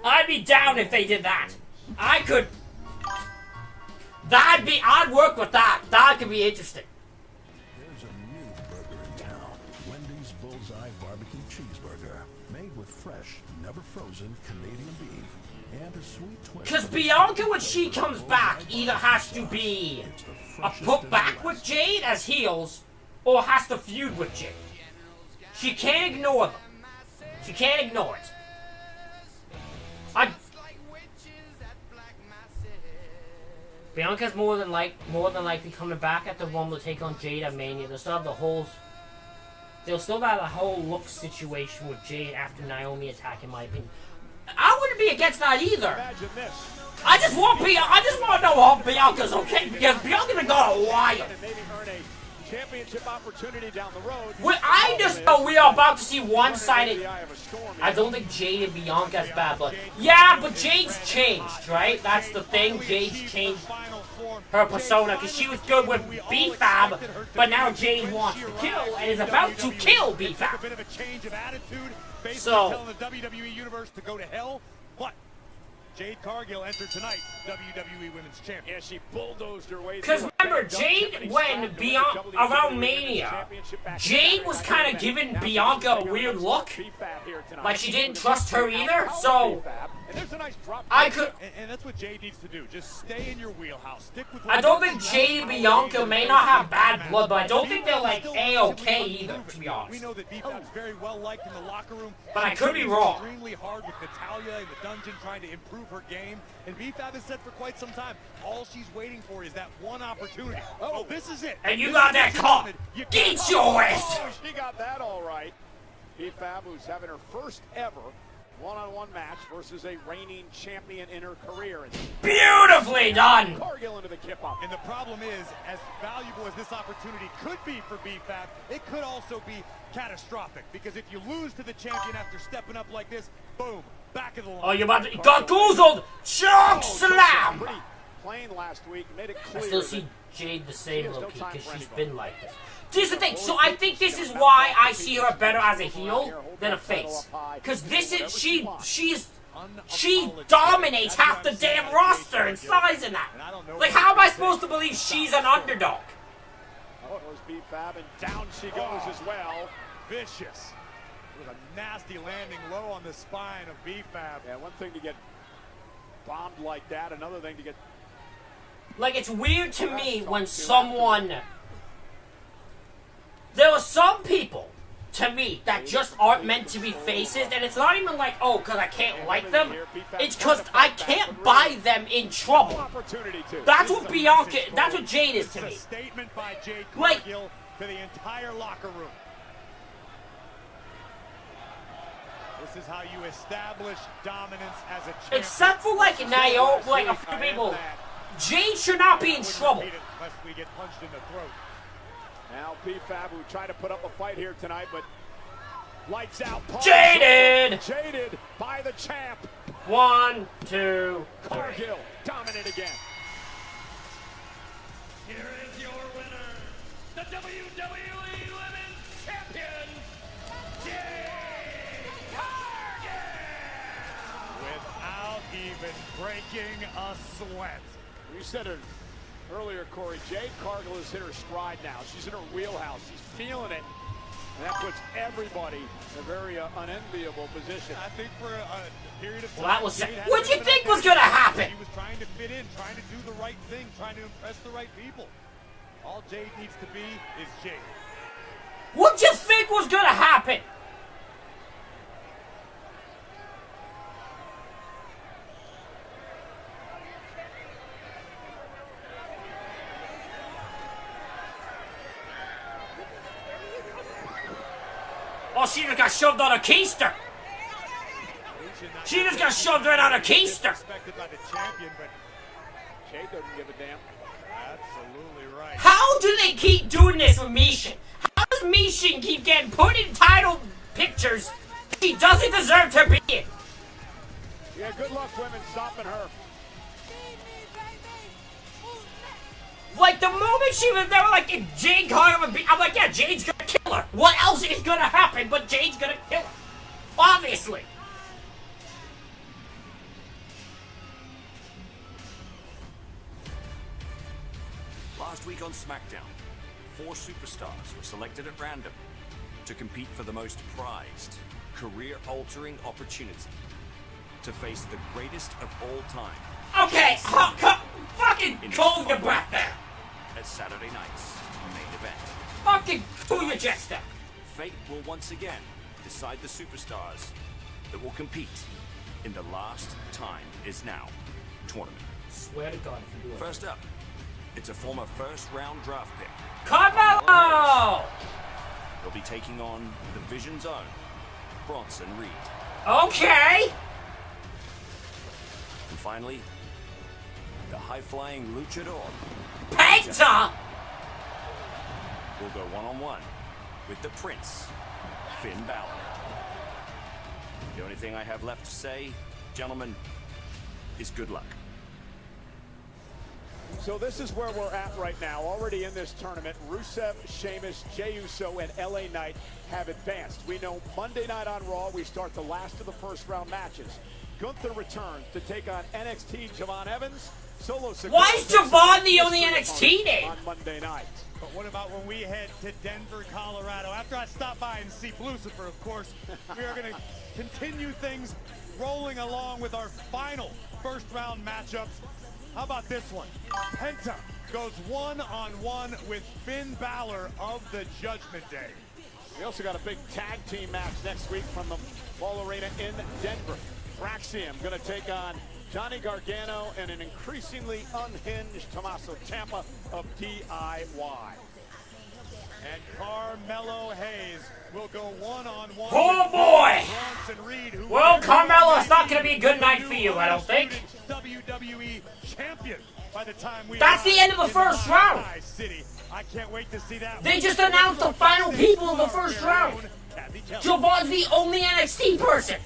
I'd be down if they did that. I could. I'd work with that. That could be interesting. There's a new burger in town. Wendy's Bullseye Barbecue Cheeseburger. Made with fresh, never frozen Canadian beef and a sweet twist. Because Bianca, when she comes back, either has to be put back with Jade as heels, or has to feud with Jade. She can't ignore them. She can't ignore it. Bianca's more than likely coming back at the Rumble to take on Jade at Mania. They'll still have the whole look situation with Jade after Naomi attack, in my opinion. I wouldn't be against that either. I just want to know how Bianca's okay, because Bianca's been gone wild. And maybe earn a championship opportunity down the road. I just know we are about to see one-sided. I don't think Jade and Bianca is bad, but yeah, but Jade's changed, right? That's the thing. Jade's changed her persona because she was good with B-Fab, but now Jade wants to kill and is about to kill B-Fab. So, telling the WWE Universe to go to hell, but Jade Cargill entered tonight, WWE Women's Champion. Yeah, she bulldozed her way. because remember, Jade, when around Mania, Jade was kind of giving Bianca a weird look. Like she didn't trust her either, so I could. And that's what Jade needs to do. Just stay in your wheelhouse. Stick with. I don't think Jade and Bianca may not have bad blood, but I don't think they're like A-okay either, to be honest. We know that B-Fab's very well liked in the locker room. But I could be wrong. Extremely hard with Natalia in the dungeon, trying to improve her game. And B-Fab has said for quite some time, all she's waiting for is that one opportunity. Oh, this is it. And you got that caught. Get your ass. Oh, she got that all right. B-Fab, who's having her first ever one-on-one match versus a reigning champion in her career. Beautifully done. Cargill into the kip-up. And the problem is, as valuable as this opportunity could be for B-Fab, it could also be catastrophic. Because if you lose to the champion after stepping up like this, boom, back of the line. Oh, you're about to got goozled. Choke slam. Plain last week, made it clear. I still see Jade the same low-key because she's been like this. This is the thing. So I think this is why I see her better as a heel than a face. Because this is she dominates half the damn roster in size in that. Like, how am I supposed to believe she's an underdog? Oh, it was B-Fab, and down she goes as well. Vicious. With a nasty landing low on the spine of B-Fab. Yeah, one thing to get bombed like that, another thing to get... Like, it's weird to me when someone... There are some people, to me, that just aren't meant to be faces, and it's not even like, oh, because I can't like them. It's because I can't buy them in trouble. That's what Bianca, that's what Jade is to me. It's a statement by Jade Like, Cargill to the entire locker room. This is how you establish dominance as a champion. except for like Naomi, like a few people, Jade should not be in trouble. Unless we get punched in the throat. Now B-Fab, who tried to put up a fight here tonight, but lights out. Jaded! Jaded by the champ. 1, 2, 3. Cargill, dominant again. Here is your winner, the WWE Women's Champion, Jade Cargill! Without even breaking a sweat. You said it earlier, Corey. Jade Cargill has hit her stride now. She's in her wheelhouse. She's feeling it. And that puts everybody in a very unenviable position. I think for a period of time. Well, that was. What'd you think was gonna happen? He was trying to fit in, trying to do the right thing, trying to impress the right people. All Jade needs to be is Jade. What'd you think was gonna happen? Oh, she just got shoved on a keister. She just got shoved right on a keister. Respected by the champion, but Jade doesn't give a damn. Absolutely right. How do they keep doing this with Mishin? How does Mishin keep getting put in title pictures he doesn't deserve to be in? Yeah, good luck, women, stopping her. Like, the moment she was there, like, if Jade Cargill, I'm like, yeah, Jade's gonna kill her. What else is gonna happen but Jade's gonna kill her? Obviously. Last week on Smackdown, 4 superstars were selected at random to compete for the most prized, career-altering opportunity to face the greatest of all time. Okay, fucking hold your breath there. At Saturday night's main event. Fucking cool your chest there. Fate will once again decide the superstars that will compete in the Last Time Is Now tournament. Swear to God if you do it. First up, it's a former first-round draft pick. Carmelo! He'll be taking on the Vision's own Bronson Reed. Okay. And finally, the high-flying luchador. Penta! will go one-on-one with the Prince, Finn Balor. The only thing I have left to say, gentlemen, is good luck. So this is where we're at right now. Already in this tournament, Rusev, Sheamus, Jey Uso, and LA Knight have advanced. We know Monday night on Raw, we start the last of the first round matches. Gunther returns to take on NXT Javon Evans. Solo Why is Javon the only NXT name? On Monday night. But what about when we head to Denver, Colorado? After I stop by and see Lucifer, of course, we are going to continue things rolling along with our final first round matchups. How about this one? Penta goes one-on-one with Finn Balor of the Judgment Day. We also got a big tag team match next week from the Ball Arena in Denver. Fraxium going to take on Johnny Gargano and an increasingly unhinged Tommaso Ciampa of DIY. And Carmelo Hayes will go one-on-one. Oh boy! Bronson Reed, who Well, Carmelo, it's not going to be a good night for you, I don't think. WWE champion by the time we That's the end of the first round. City. I can't wait to see that. They just announced the final people of the first round. Javon's the only NXT person.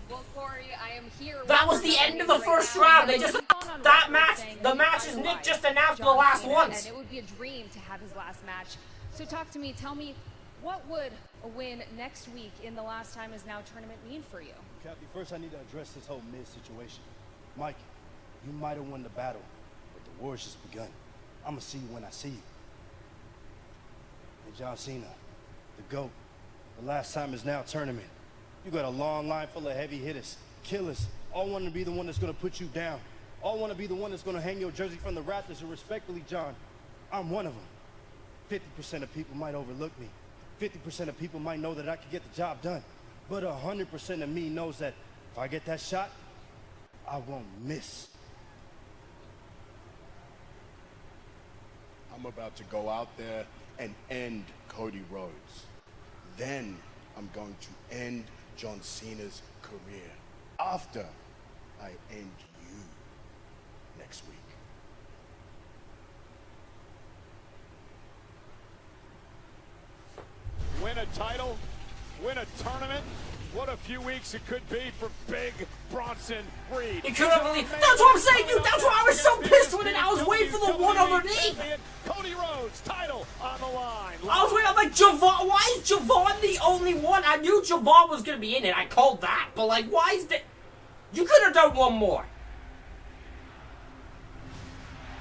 Well, Corey, I am here. That was the end of the first round. They just announced that match. The matches Nick just announced the last ones. And it would be a dream to have his last match. So talk to me. Tell me, what would a win next week in the Last Time Is Now tournament mean for you? Kathy, first I need to address this whole Miz situation. Mike, you might have won the battle, but the war's just begun. I'm gonna see you when I see you. And John Cena, the GOAT, the Last Time Is Now tournament. You got a long line full of heavy hitters, killers, all want to be the one that's gonna put you down. All want to be the one that's gonna hang your jersey from the rafters, and respectfully, John, I'm one of them. 50% of people might overlook me. 50% of people might know that I could get the job done. But 100% of me knows that if I get that shot, I won't miss. I'm about to go out there and end Cody Rhodes. Then I'm going to end John Cena's career. After I end you next week. Win a title, win a tournament. What a few weeks it could be for Big Bronson Reed. You could have believed. That's what I'm saying, dude. That's why I was so pissed when I was waiting for the one underneath. Cody Rhodes, title on the line. I was waiting. I'm like, Javon. Why is Javon the only one? I knew Javon was gonna be in it. I called that, but like, why is that? You could have done one more.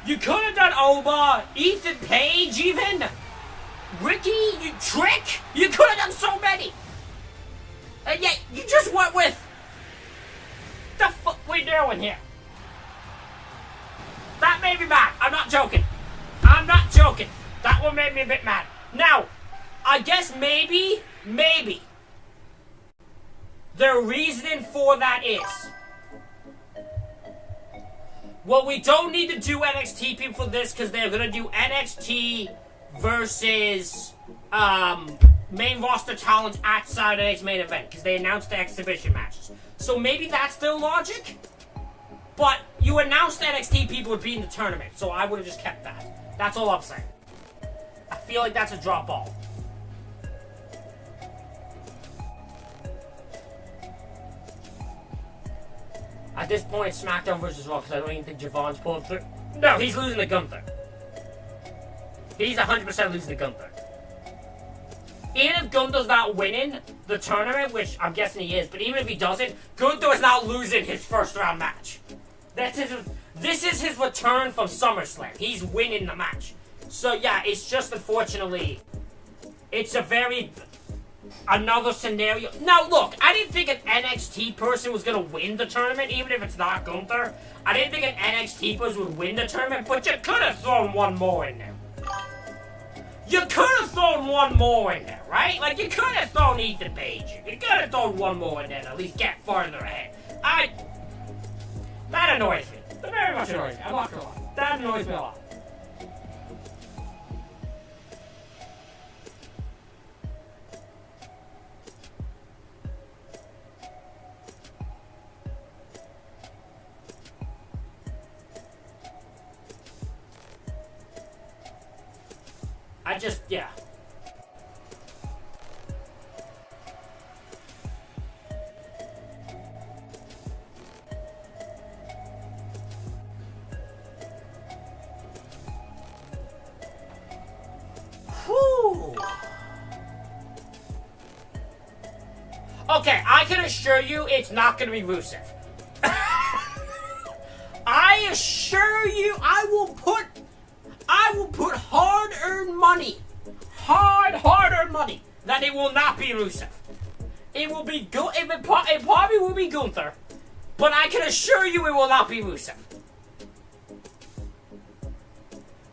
You could have done Oba, Ethan Page, even Ricky, you Trick. You could have done so many. And yet, you just went with the fuck we doing here. That made me mad. I'm not joking. I'm not joking. That one made me a bit mad. Now, I guess maybe, the reasoning for that is, well, we don't need to do NXT people for this because they're going to do NXT versus main roster talent at Saturday's main event because they announced the exhibition matches. So maybe that's their logic. But you announced NXT people would be in the tournament, so I would have just kept that. That's all I'm saying. I feel like that's a drop ball. At this point, it's Smackdown versus Raw because I don't even think Javon's pulling through. No, he's losing to Gunther. He's 100% losing to Gunther. Even if Gunther's not winning the tournament, which I'm guessing he is, but even if he doesn't, Gunther is not losing his first round match. This is his return from SummerSlam. He's winning the match. So yeah, it's just unfortunately, it's another scenario. Now look, I didn't think an NXT person was going to win the tournament, even if it's not Gunther. I didn't think an NXT person would win the tournament, but you could have thrown one more in there. You could have thrown one more in there, right? Like, you could have thrown Ethan Page. You could have thrown one more in there to at least get farther ahead. That annoys me. That very much annoys me. I'm not gonna lie. That annoys me a lot. Yeah. Whew. Okay, I can assure you it's not going to be Rusev. I assure you I will put hard-earned money that it will not be Rusev. It will be it probably will be Gunther, but I can assure you it will not be Rusev.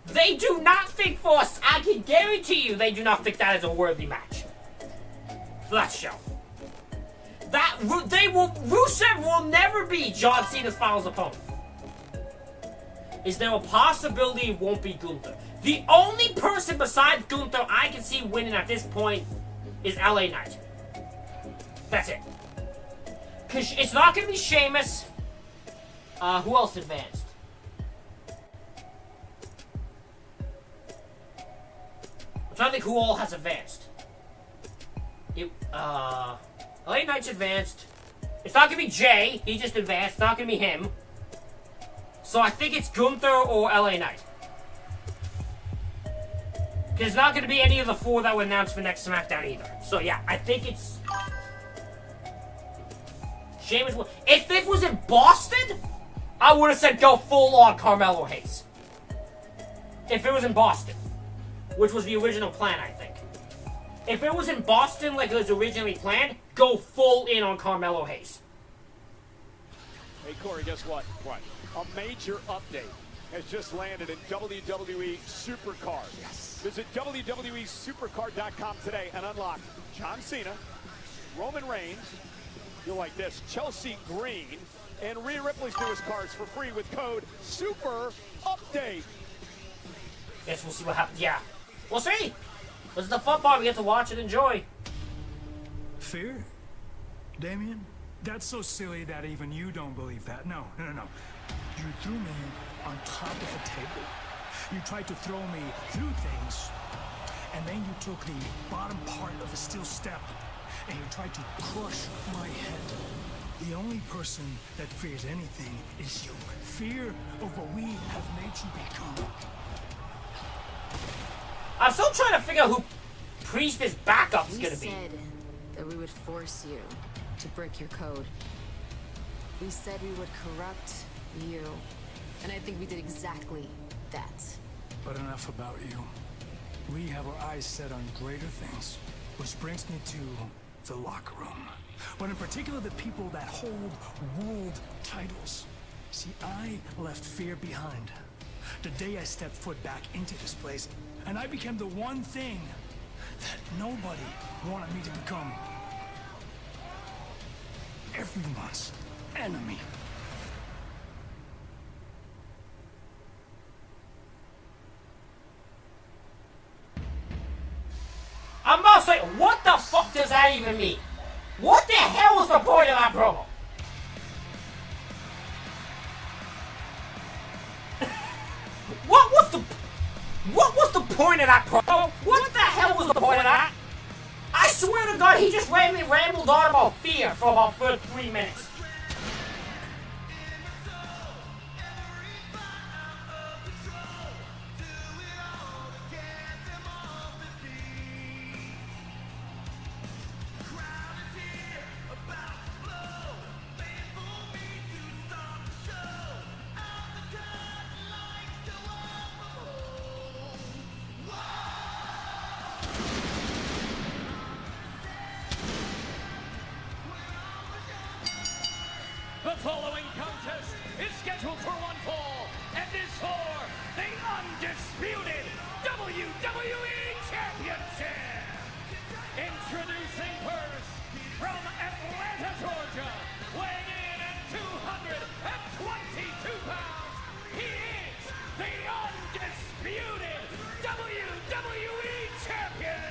They do not think for us. I can guarantee you they do not think that is a worthy match for that show. Rusev will never be John Cena's finals opponent. Is there a possibility it won't be Gunther? The only person besides Gunther I can see winning at this point is LA Knight. That's it. Because it's not going to be Sheamus. Who else advanced? I'm trying to think who all has advanced. LA Knight's advanced. It's not going to be Jay. He just advanced. It's not going to be him. So I think it's Gunther or LA Knight. Because it's not going to be any of the four that were announced for next SmackDown either. So yeah, I think it's Sheamus. If it was in Boston, I would have said go full on Carmelo Hayes. If it was in Boston, which was the original plan, I think. If it was in Boston like it was originally planned, go full in on Carmelo Hayes. Hey Corey, guess what? What? A major update has just landed in WWE Supercard. Yes. Visit WWESupercard.com today and unlock John Cena, Roman Reigns, you'll like this, Chelsea Green, and Rhea Ripley's newest cards for free with code SUPERUPDATE. Guess we'll see what happens. Yeah. We'll see. This is the fun part. We get to watch and enjoy. Fear? Damien? That's so silly that even you don't believe that. No. You threw me on top of a table. You tried to throw me through things. And then you took the bottom part of a steel step and you tried to crush my head. The only person that fears anything is you. Fear of what we have made you become. I'm still trying to figure out who Priest's backup is going to be. We said that we would force you to break your code. We said we would corrupt you. And I think we did exactly that. But enough about you. We have our eyes set on greater things. Which brings me to the locker room. But in particular, the people that hold world titles. See, I left fear behind. The day I stepped foot back into this place, and I became the one thing that nobody wanted me to become. Everyone's enemy. I'm about to say, what the fuck does that even mean? What the hell was the point of that promo? What was the point of that promo? What the hell was the point of that? I swear to God, he just rambled on about fear for about 3 minutes. The following contest is scheduled for one fall and is for the undisputed WWE Championship. Introducing first, from Atlanta, Georgia, weighing in at 222 pounds, he is the undisputed WWE Champion,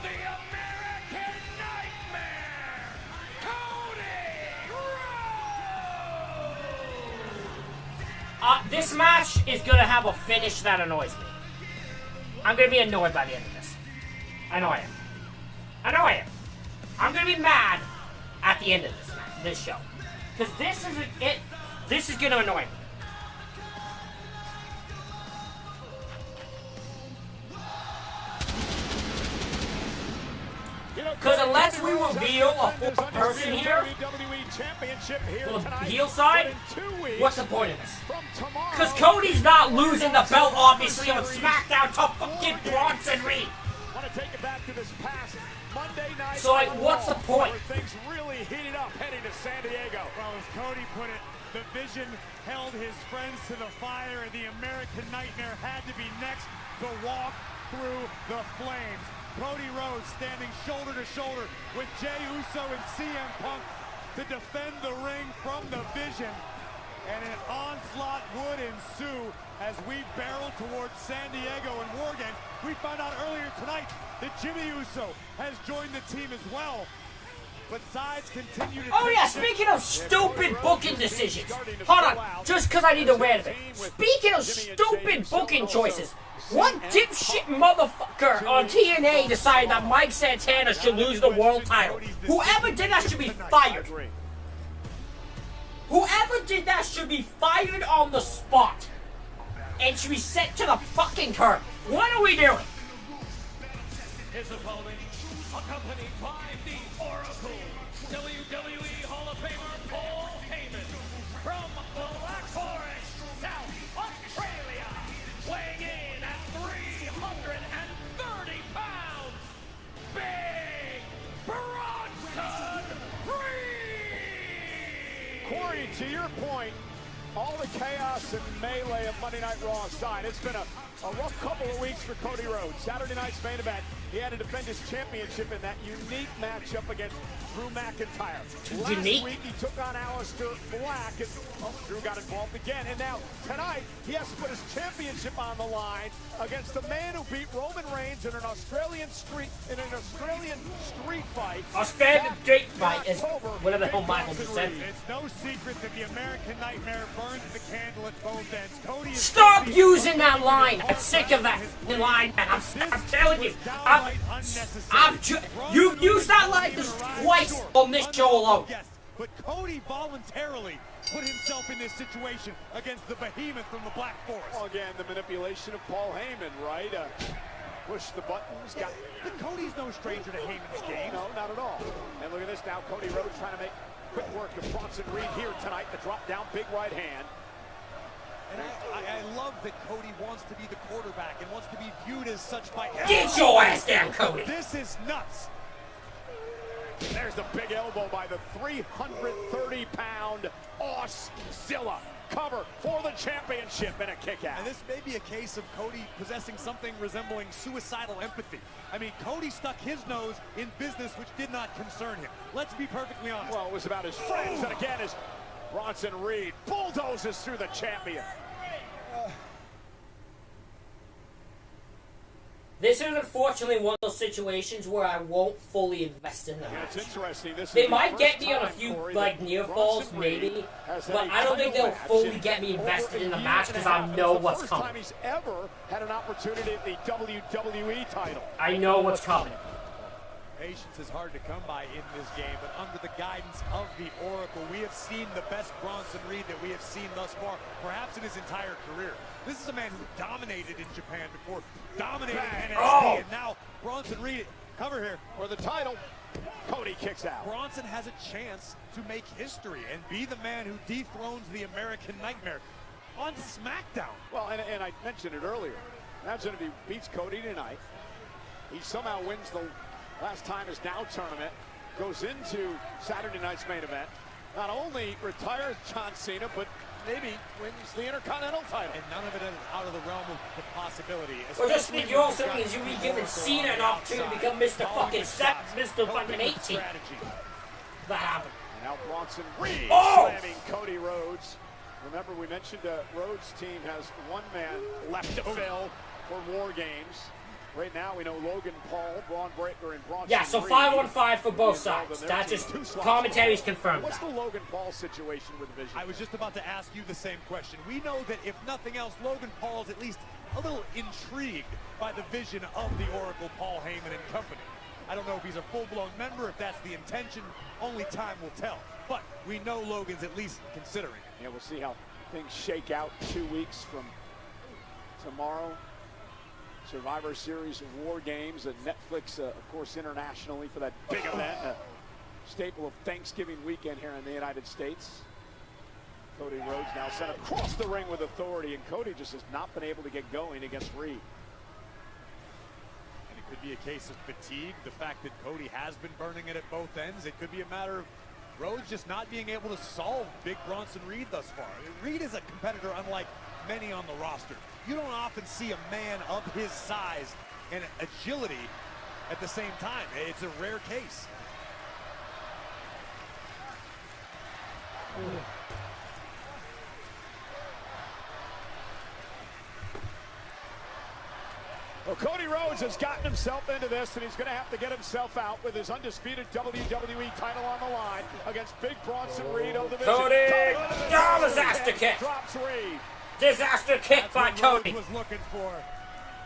the American Nightmare, Cody This match is gonna have a finish that annoys me. I'm gonna be annoyed by the end of this. I know I am. I know I am. I'm gonna be mad at the end of this show. Because this is it. This is gonna annoy me. Because unless we reveal a fourth person here, for the heel side, what's the point of this? Because Cody's not losing the belt, obviously, on SmackDown to fucking Bronson Reed. So, like, what's the point? Things really heated up heading to San Diego. Well, as Cody put it, the Vision held his friends to the fire, and the American Nightmare had to be next to walk through the flames. Cody Rhodes standing shoulder to shoulder with Jey Uso and CM Punk to defend the ring from the Vision. And an onslaught would ensue as we barrel towards San Diego and War Games. We found out earlier tonight that Jimmy Uso has joined the team as well. But sides continue to... Oh yeah, speaking of stupid booking decisions. Hold on, just because I need to rant a bit. Speaking of stupid booking choices, what dipshit motherfucker on TNA decided that Mike Santana should lose the world title? Whoever did that should be fired. Whoever did that should be fired on the spot. And should be sent to the fucking curb. What are we doing? His opponent, accompanied by the Oracle, WWE Hall of Famer Paul Heyman, from the Black Forest, South Australia, weighing in at 330 pounds, Big Bronson Reed! Corey, to your point, all the chaos and melee of Monday Night Raw aside, it's been a rough couple of weeks for Cody Rhodes. Saturday night's main event, he had to defend his championship in that unique matchup against Drew McIntyre. Last week, he took on Aleister Black, and Drew got involved again. And now, tonight, he has to put his championship on the line against the man who beat Roman Reigns in an Australian street fight. Australian street fight is whatever the hell Michael just said. It's no secret that the American Nightmare burns the candle at both ends. Cody is... Stop using that line! I'm sick of that line, man. I'm telling you. You've used that line just twice on this show alone. Yes, but Cody voluntarily put himself in this situation against the behemoth from the Black Forest. Well, again, the manipulation of Paul Heyman, right? Push the buttons. But Cody's no stranger to Heyman's game. No, not at all. And look at this now. Cody Rhodes trying to make quick work of Bronson Reed here tonight. The drop down, big right hand. And I love that Cody wants to be the quarterback and wants to be viewed as such by everyone. Get your ass down, Cody! This is nuts. There's the big elbow by the 330-pound Auszilla. Cover for the championship and a kick out. And this may be a case of Cody possessing something resembling suicidal empathy. I mean, Cody stuck his nose in business which did not concern him. Let's be perfectly honest. Well, it was about his friends, and again, as Bronson Reed bulldozes through the champion. This is unfortunately one of those situations where I won't fully invest in the match. It's interesting. They might get me on a few like near falls, maybe, but I don't think they'll fully get me invested in the match because I know what's coming. First time he's ever had an opportunity at the WWE title. I know what's coming. Patience is hard to come by in this game, but under the guidance of the Oracle, we have seen the best Bronson Reed that we have seen thus far, perhaps in his entire career. This is a man who dominated in Japan before, dominating NXT, and now Bronson Reed, cover here. For the title, Cody kicks out. Bronson has a chance to make history and be the man who dethrones the American Nightmare on SmackDown. Well, and I mentioned it earlier. Imagine if he beats Cody tonight. He somehow wins the last time is now tournament, goes into Saturday night's main event, not only retires John Cena, but maybe wins the Intercontinental title. And none of it is out of the realm of the possibility. Well, just think you also means you'll be giving Cena an opportunity to become Mr. fucking Mr. fucking 18. That happened. And now Bronson Reed slamming Cody Rhodes. Remember, we mentioned Rhodes' team has one man left to fill for War Games. Right now, we know Logan Paul, Braun Breaker, and Bronson Yeah, so 5-on-5 for both sides. That just commentary's confirmed. What's the Logan Paul situation with Vision? I was just about to ask you the same question. We know that if nothing else, Logan Paul is at least a little intrigued by the vision of the Oracle, Paul Heyman and company. I don't know if he's a full-blown member, if that's the intention. Only time will tell. But we know Logan's at least considering. Yeah, we'll see how things shake out 2 weeks from tomorrow. Survivor Series of War Games and Netflix, of course, internationally for that big event. A staple of Thanksgiving weekend here in the United States. Cody Rhodes now sent across the ring with authority, and Cody just has not been able to get going against Reed. And it could be a case of fatigue, the fact that Cody has been burning it at both ends. It could be a matter of Rhodes just not being able to solve Big Bronson Reed thus far. Reed is a competitor unlike many on the roster. You don't often see a man of his size and agility at the same time. It's a rare case. Well, Cody Rhodes has gotten himself into this, and he's going to have to get himself out with his undisputed WWE title on the line against Big Bronson Reed of the division. Cody! Oh, disaster kick! Drops Reed. Disaster kick by Cody. Was looking for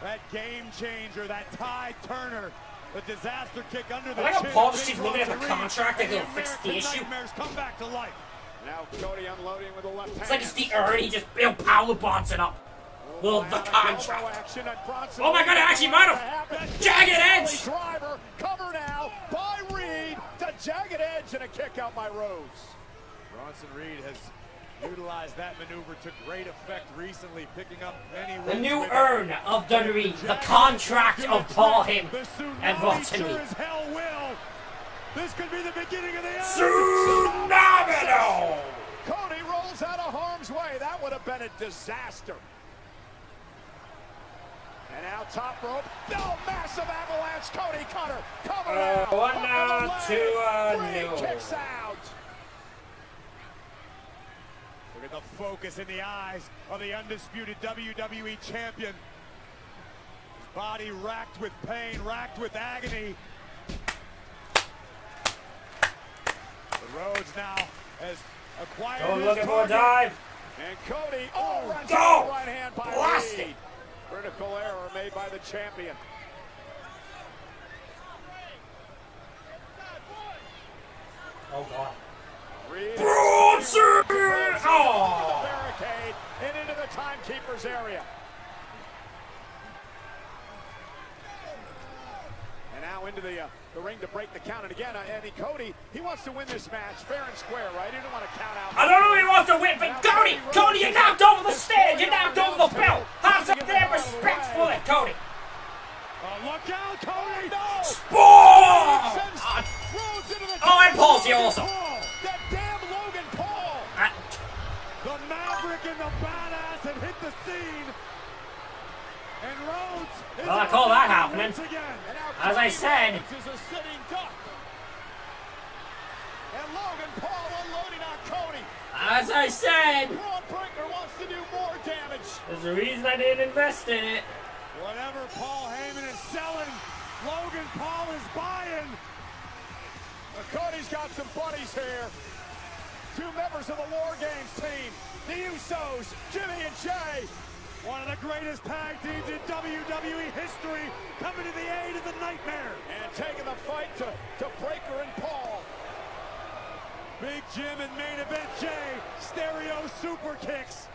that game changer, that tie turner, the disaster kick under the I like chin. how Paul just keeps looking at the contract and he'll fix the issue. Nightmares come back to life. Now Cody unloading with the left hand. It's like it's the urn, he'll power Bronson up. Well, the contract. Oh my god, it actually might have. Jagged Edge! Driver, cover now by Reed to Jagged Edge and a kick out by Rhodes. Bronson Reed has utilized that maneuver to great effect recently, picking up many. The new urn of WWE, the contract of Paul Heyman and Bronson Reed. This could be the beginning of the end. Tsunami! Cody rolls out of harm's way. That would have been a disaster. And now top rope. No, massive avalanche. Cody Cutter. Cover now. 1 2 Reed kicks out. Look at the focus in the eyes of the undisputed WWE champion. His body racked with pain, racked with agony. But Rhodes now has acquired his looking for a target. dive. And Cody, runs go! out the right hand by Blast Reed. it. Critical error made by the champion. Oh god. Reed Bronson! Oh! The barricade and into the timekeeper's area. And now into the ring to break the count. And again, Eddie Cody, he wants to win this match fair and square, right? He doesn't want to count out. I don't know who he wants to win, but Cody, you knocked over the stand, you knocked over the belt. Have some damn respect for it, Cody. Look out, Cody! No! Spawn! Rhodes into the Oh, and Paul's here also. That damn Logan Paul! The Maverick and the Badass have hit the scene. And Rhodes is Well, I call that happening. once again. As I said. Is a sitting duck. And Logan Paul unloading on Cody. As I said. Braun Breaker wants to do more damage. There's a reason I didn't invest in it. Whatever Paul Heyman is selling, Logan Paul is buying. Cody's got some buddies here. Two members of the War Games team. The Usos, Jimmy and Jay. One of the greatest tag teams in WWE history, coming to the aid of the Nightmare. And taking the fight to Breaker and Paul. Big Jim and main event Jay, stereo super kicks.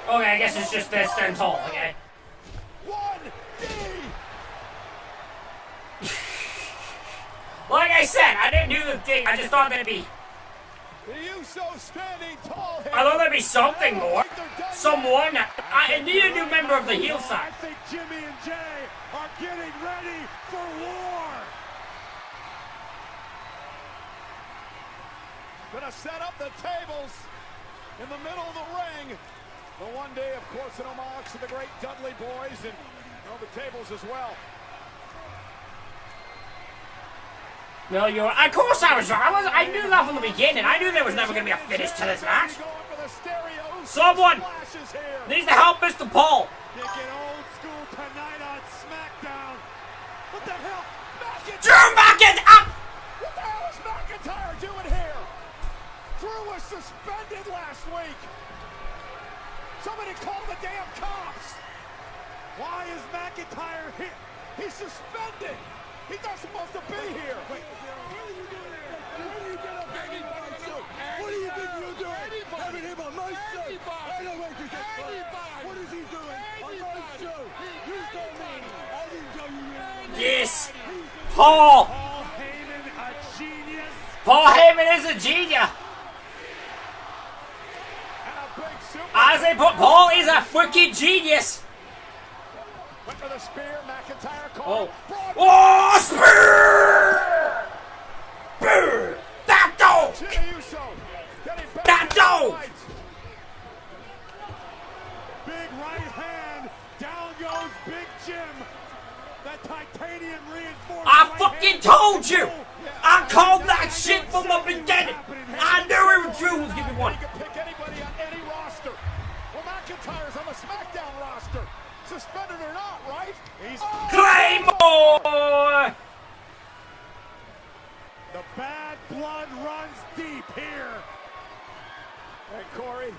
Okay, I guess it's just this and tall, okay? 1D! Like I said, I didn't do the thing, I just thought there'd be... The Usos standing tall here. I thought there'd be something more. Someone. I need a new member of the heel side. I think Jimmy and Jay are getting ready for war. Gonna set up the tables in the middle of the ring. The one day, of course, an homage to the great Dudley boys and the tables as well. No, of course I was wrong. I knew that from the beginning. I knew there was never going to be a finish to this match. Someone needs to help Mr. Paul. You get old school tonight on Smackdown. What the hell? Drew McIntyre! What the hell is McIntyre doing here? Drew was suspended last week. Somebody call the damn cops. Why is McIntyre here? He's suspended. He's not supposed to be here. Wait, what are you doing here? Why do you get up there and my show? What do you think you're doing? Having him on my show. I don't want you to What is he doing on my show? You told me. I didn't tell you. Yes! Paul! Paul Heyman, a genius. Paul Heyman is a genius! I say Paul is a freaking genius! Went for the spear, McIntyre called. Oh, spear! Spear! That dog! That dog! Big right hand. Down goes Big Jim. That titanium reinforced. I fucking told you! I called that shit from the beginning! I knew it was true. Give me one. He can pick anybody on any roster. Well, McIntyre's on the Smackdown roster. Suspended or not, right? He's Claymore! The bad blood runs deep here. And Corey,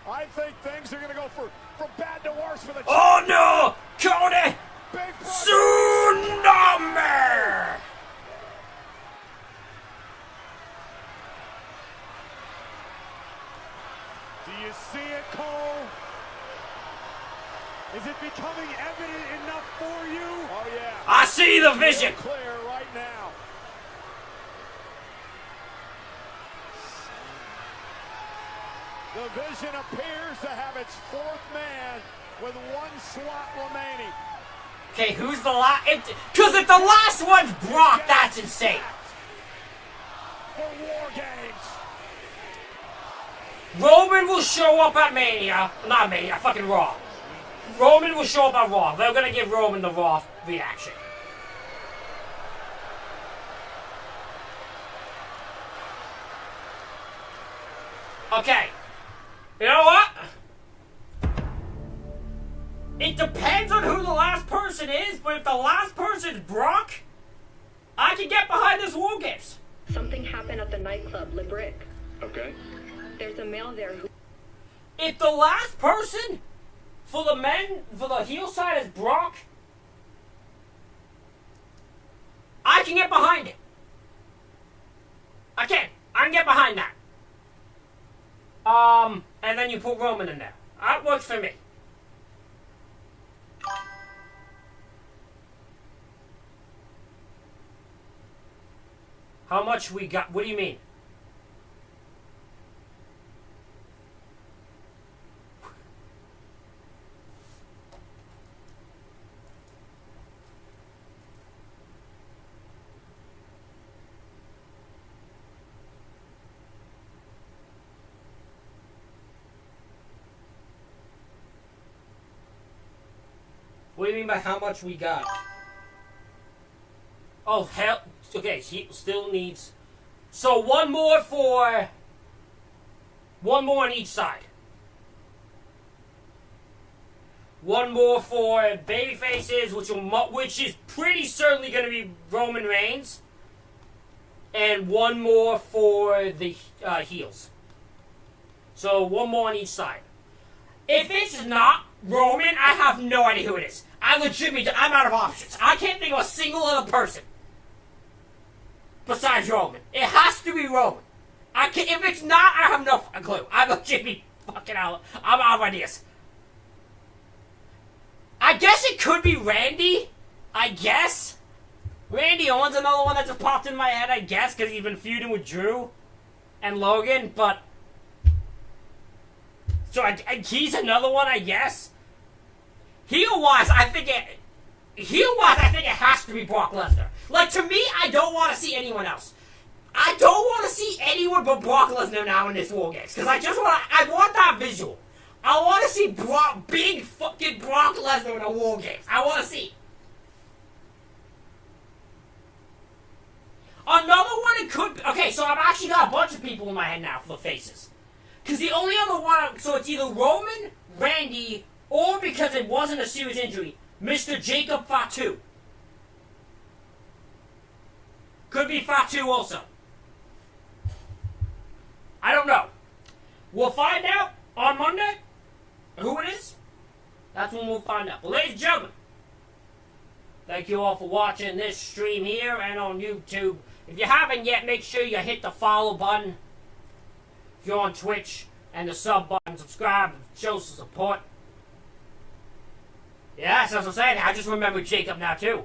I think things are going to go from bad to worse for the Oh no! Cody! Tsunami! Do you see it, Cole? Is it becoming evident enough for you? Oh, yeah. I see the vision! Clear right now. The Vision appears to have its fourth man with one slot remaining. Okay, who's the last? Because if the last one's Brock, that's insane. For War Games. Roman will show up at Mania. Not Mania, fucking Raw. Roman will show up at Raw. They're gonna give Roman the Raw reaction. Okay. You know what? It depends on who the last person is, but if the last person is Brock, I can get behind this War Games. Something happened at the nightclub, Le Brick. Okay. There's a male there who... If the last person for the heel side is Brock, I can get behind it. I can get behind that. And then you put Roman in there. That works for me. How much we got? What do you mean? What do you mean by how much we got? Oh, hell. Okay, he still needs... So one more on each side. One more for babyfaces, which is pretty certainly going to be Roman Reigns. And one more for the heels. So one more on each side. If it's not Roman, I have no idea who it is. I'm out of options. I can't think of a single other person besides Roman. It has to be Roman. If it's not, I have no clue. I'm legitimately fucking out. I'm out of ideas. I guess it could be Randy. I guess. Randy Orton's another one that just popped in my head, I guess, because he's been feuding with Drew and Logan, but... So he's another one, I guess. Heel-wise, I think it has to be Brock Lesnar. Like, to me, I don't want to see anyone else. I don't want to see anyone but Brock Lesnar now in this War Games. Because I want that visual. I want to see big fucking Brock Lesnar in a War Games. I want to see. Another one it could be... Okay, so I've actually got a bunch of people in my head now for the faces. Because the only other one... So it's either Roman, Randy, or because it wasn't a serious injury, Mr. Jacob Fatu. Could be Fatu also. I don't know. We'll find out on Monday who it is. That's when we'll find out. But ladies and gentlemen, thank you all for watching this stream here and on YouTube. If you haven't yet, make sure you hit the follow button. If you're on Twitch, and the sub button, subscribe, show some support. Yes, as I was saying, I just remembered Jacob now too.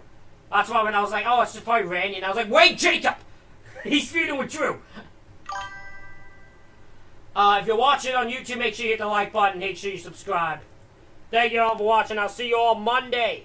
That's why when I was like, oh, it's just probably Randy, and I was like, wait, Jacob! He's feuding with Drew. If you're watching on YouTube, make sure you hit the like button, make sure you subscribe. Thank you all for watching. I'll see you all Monday.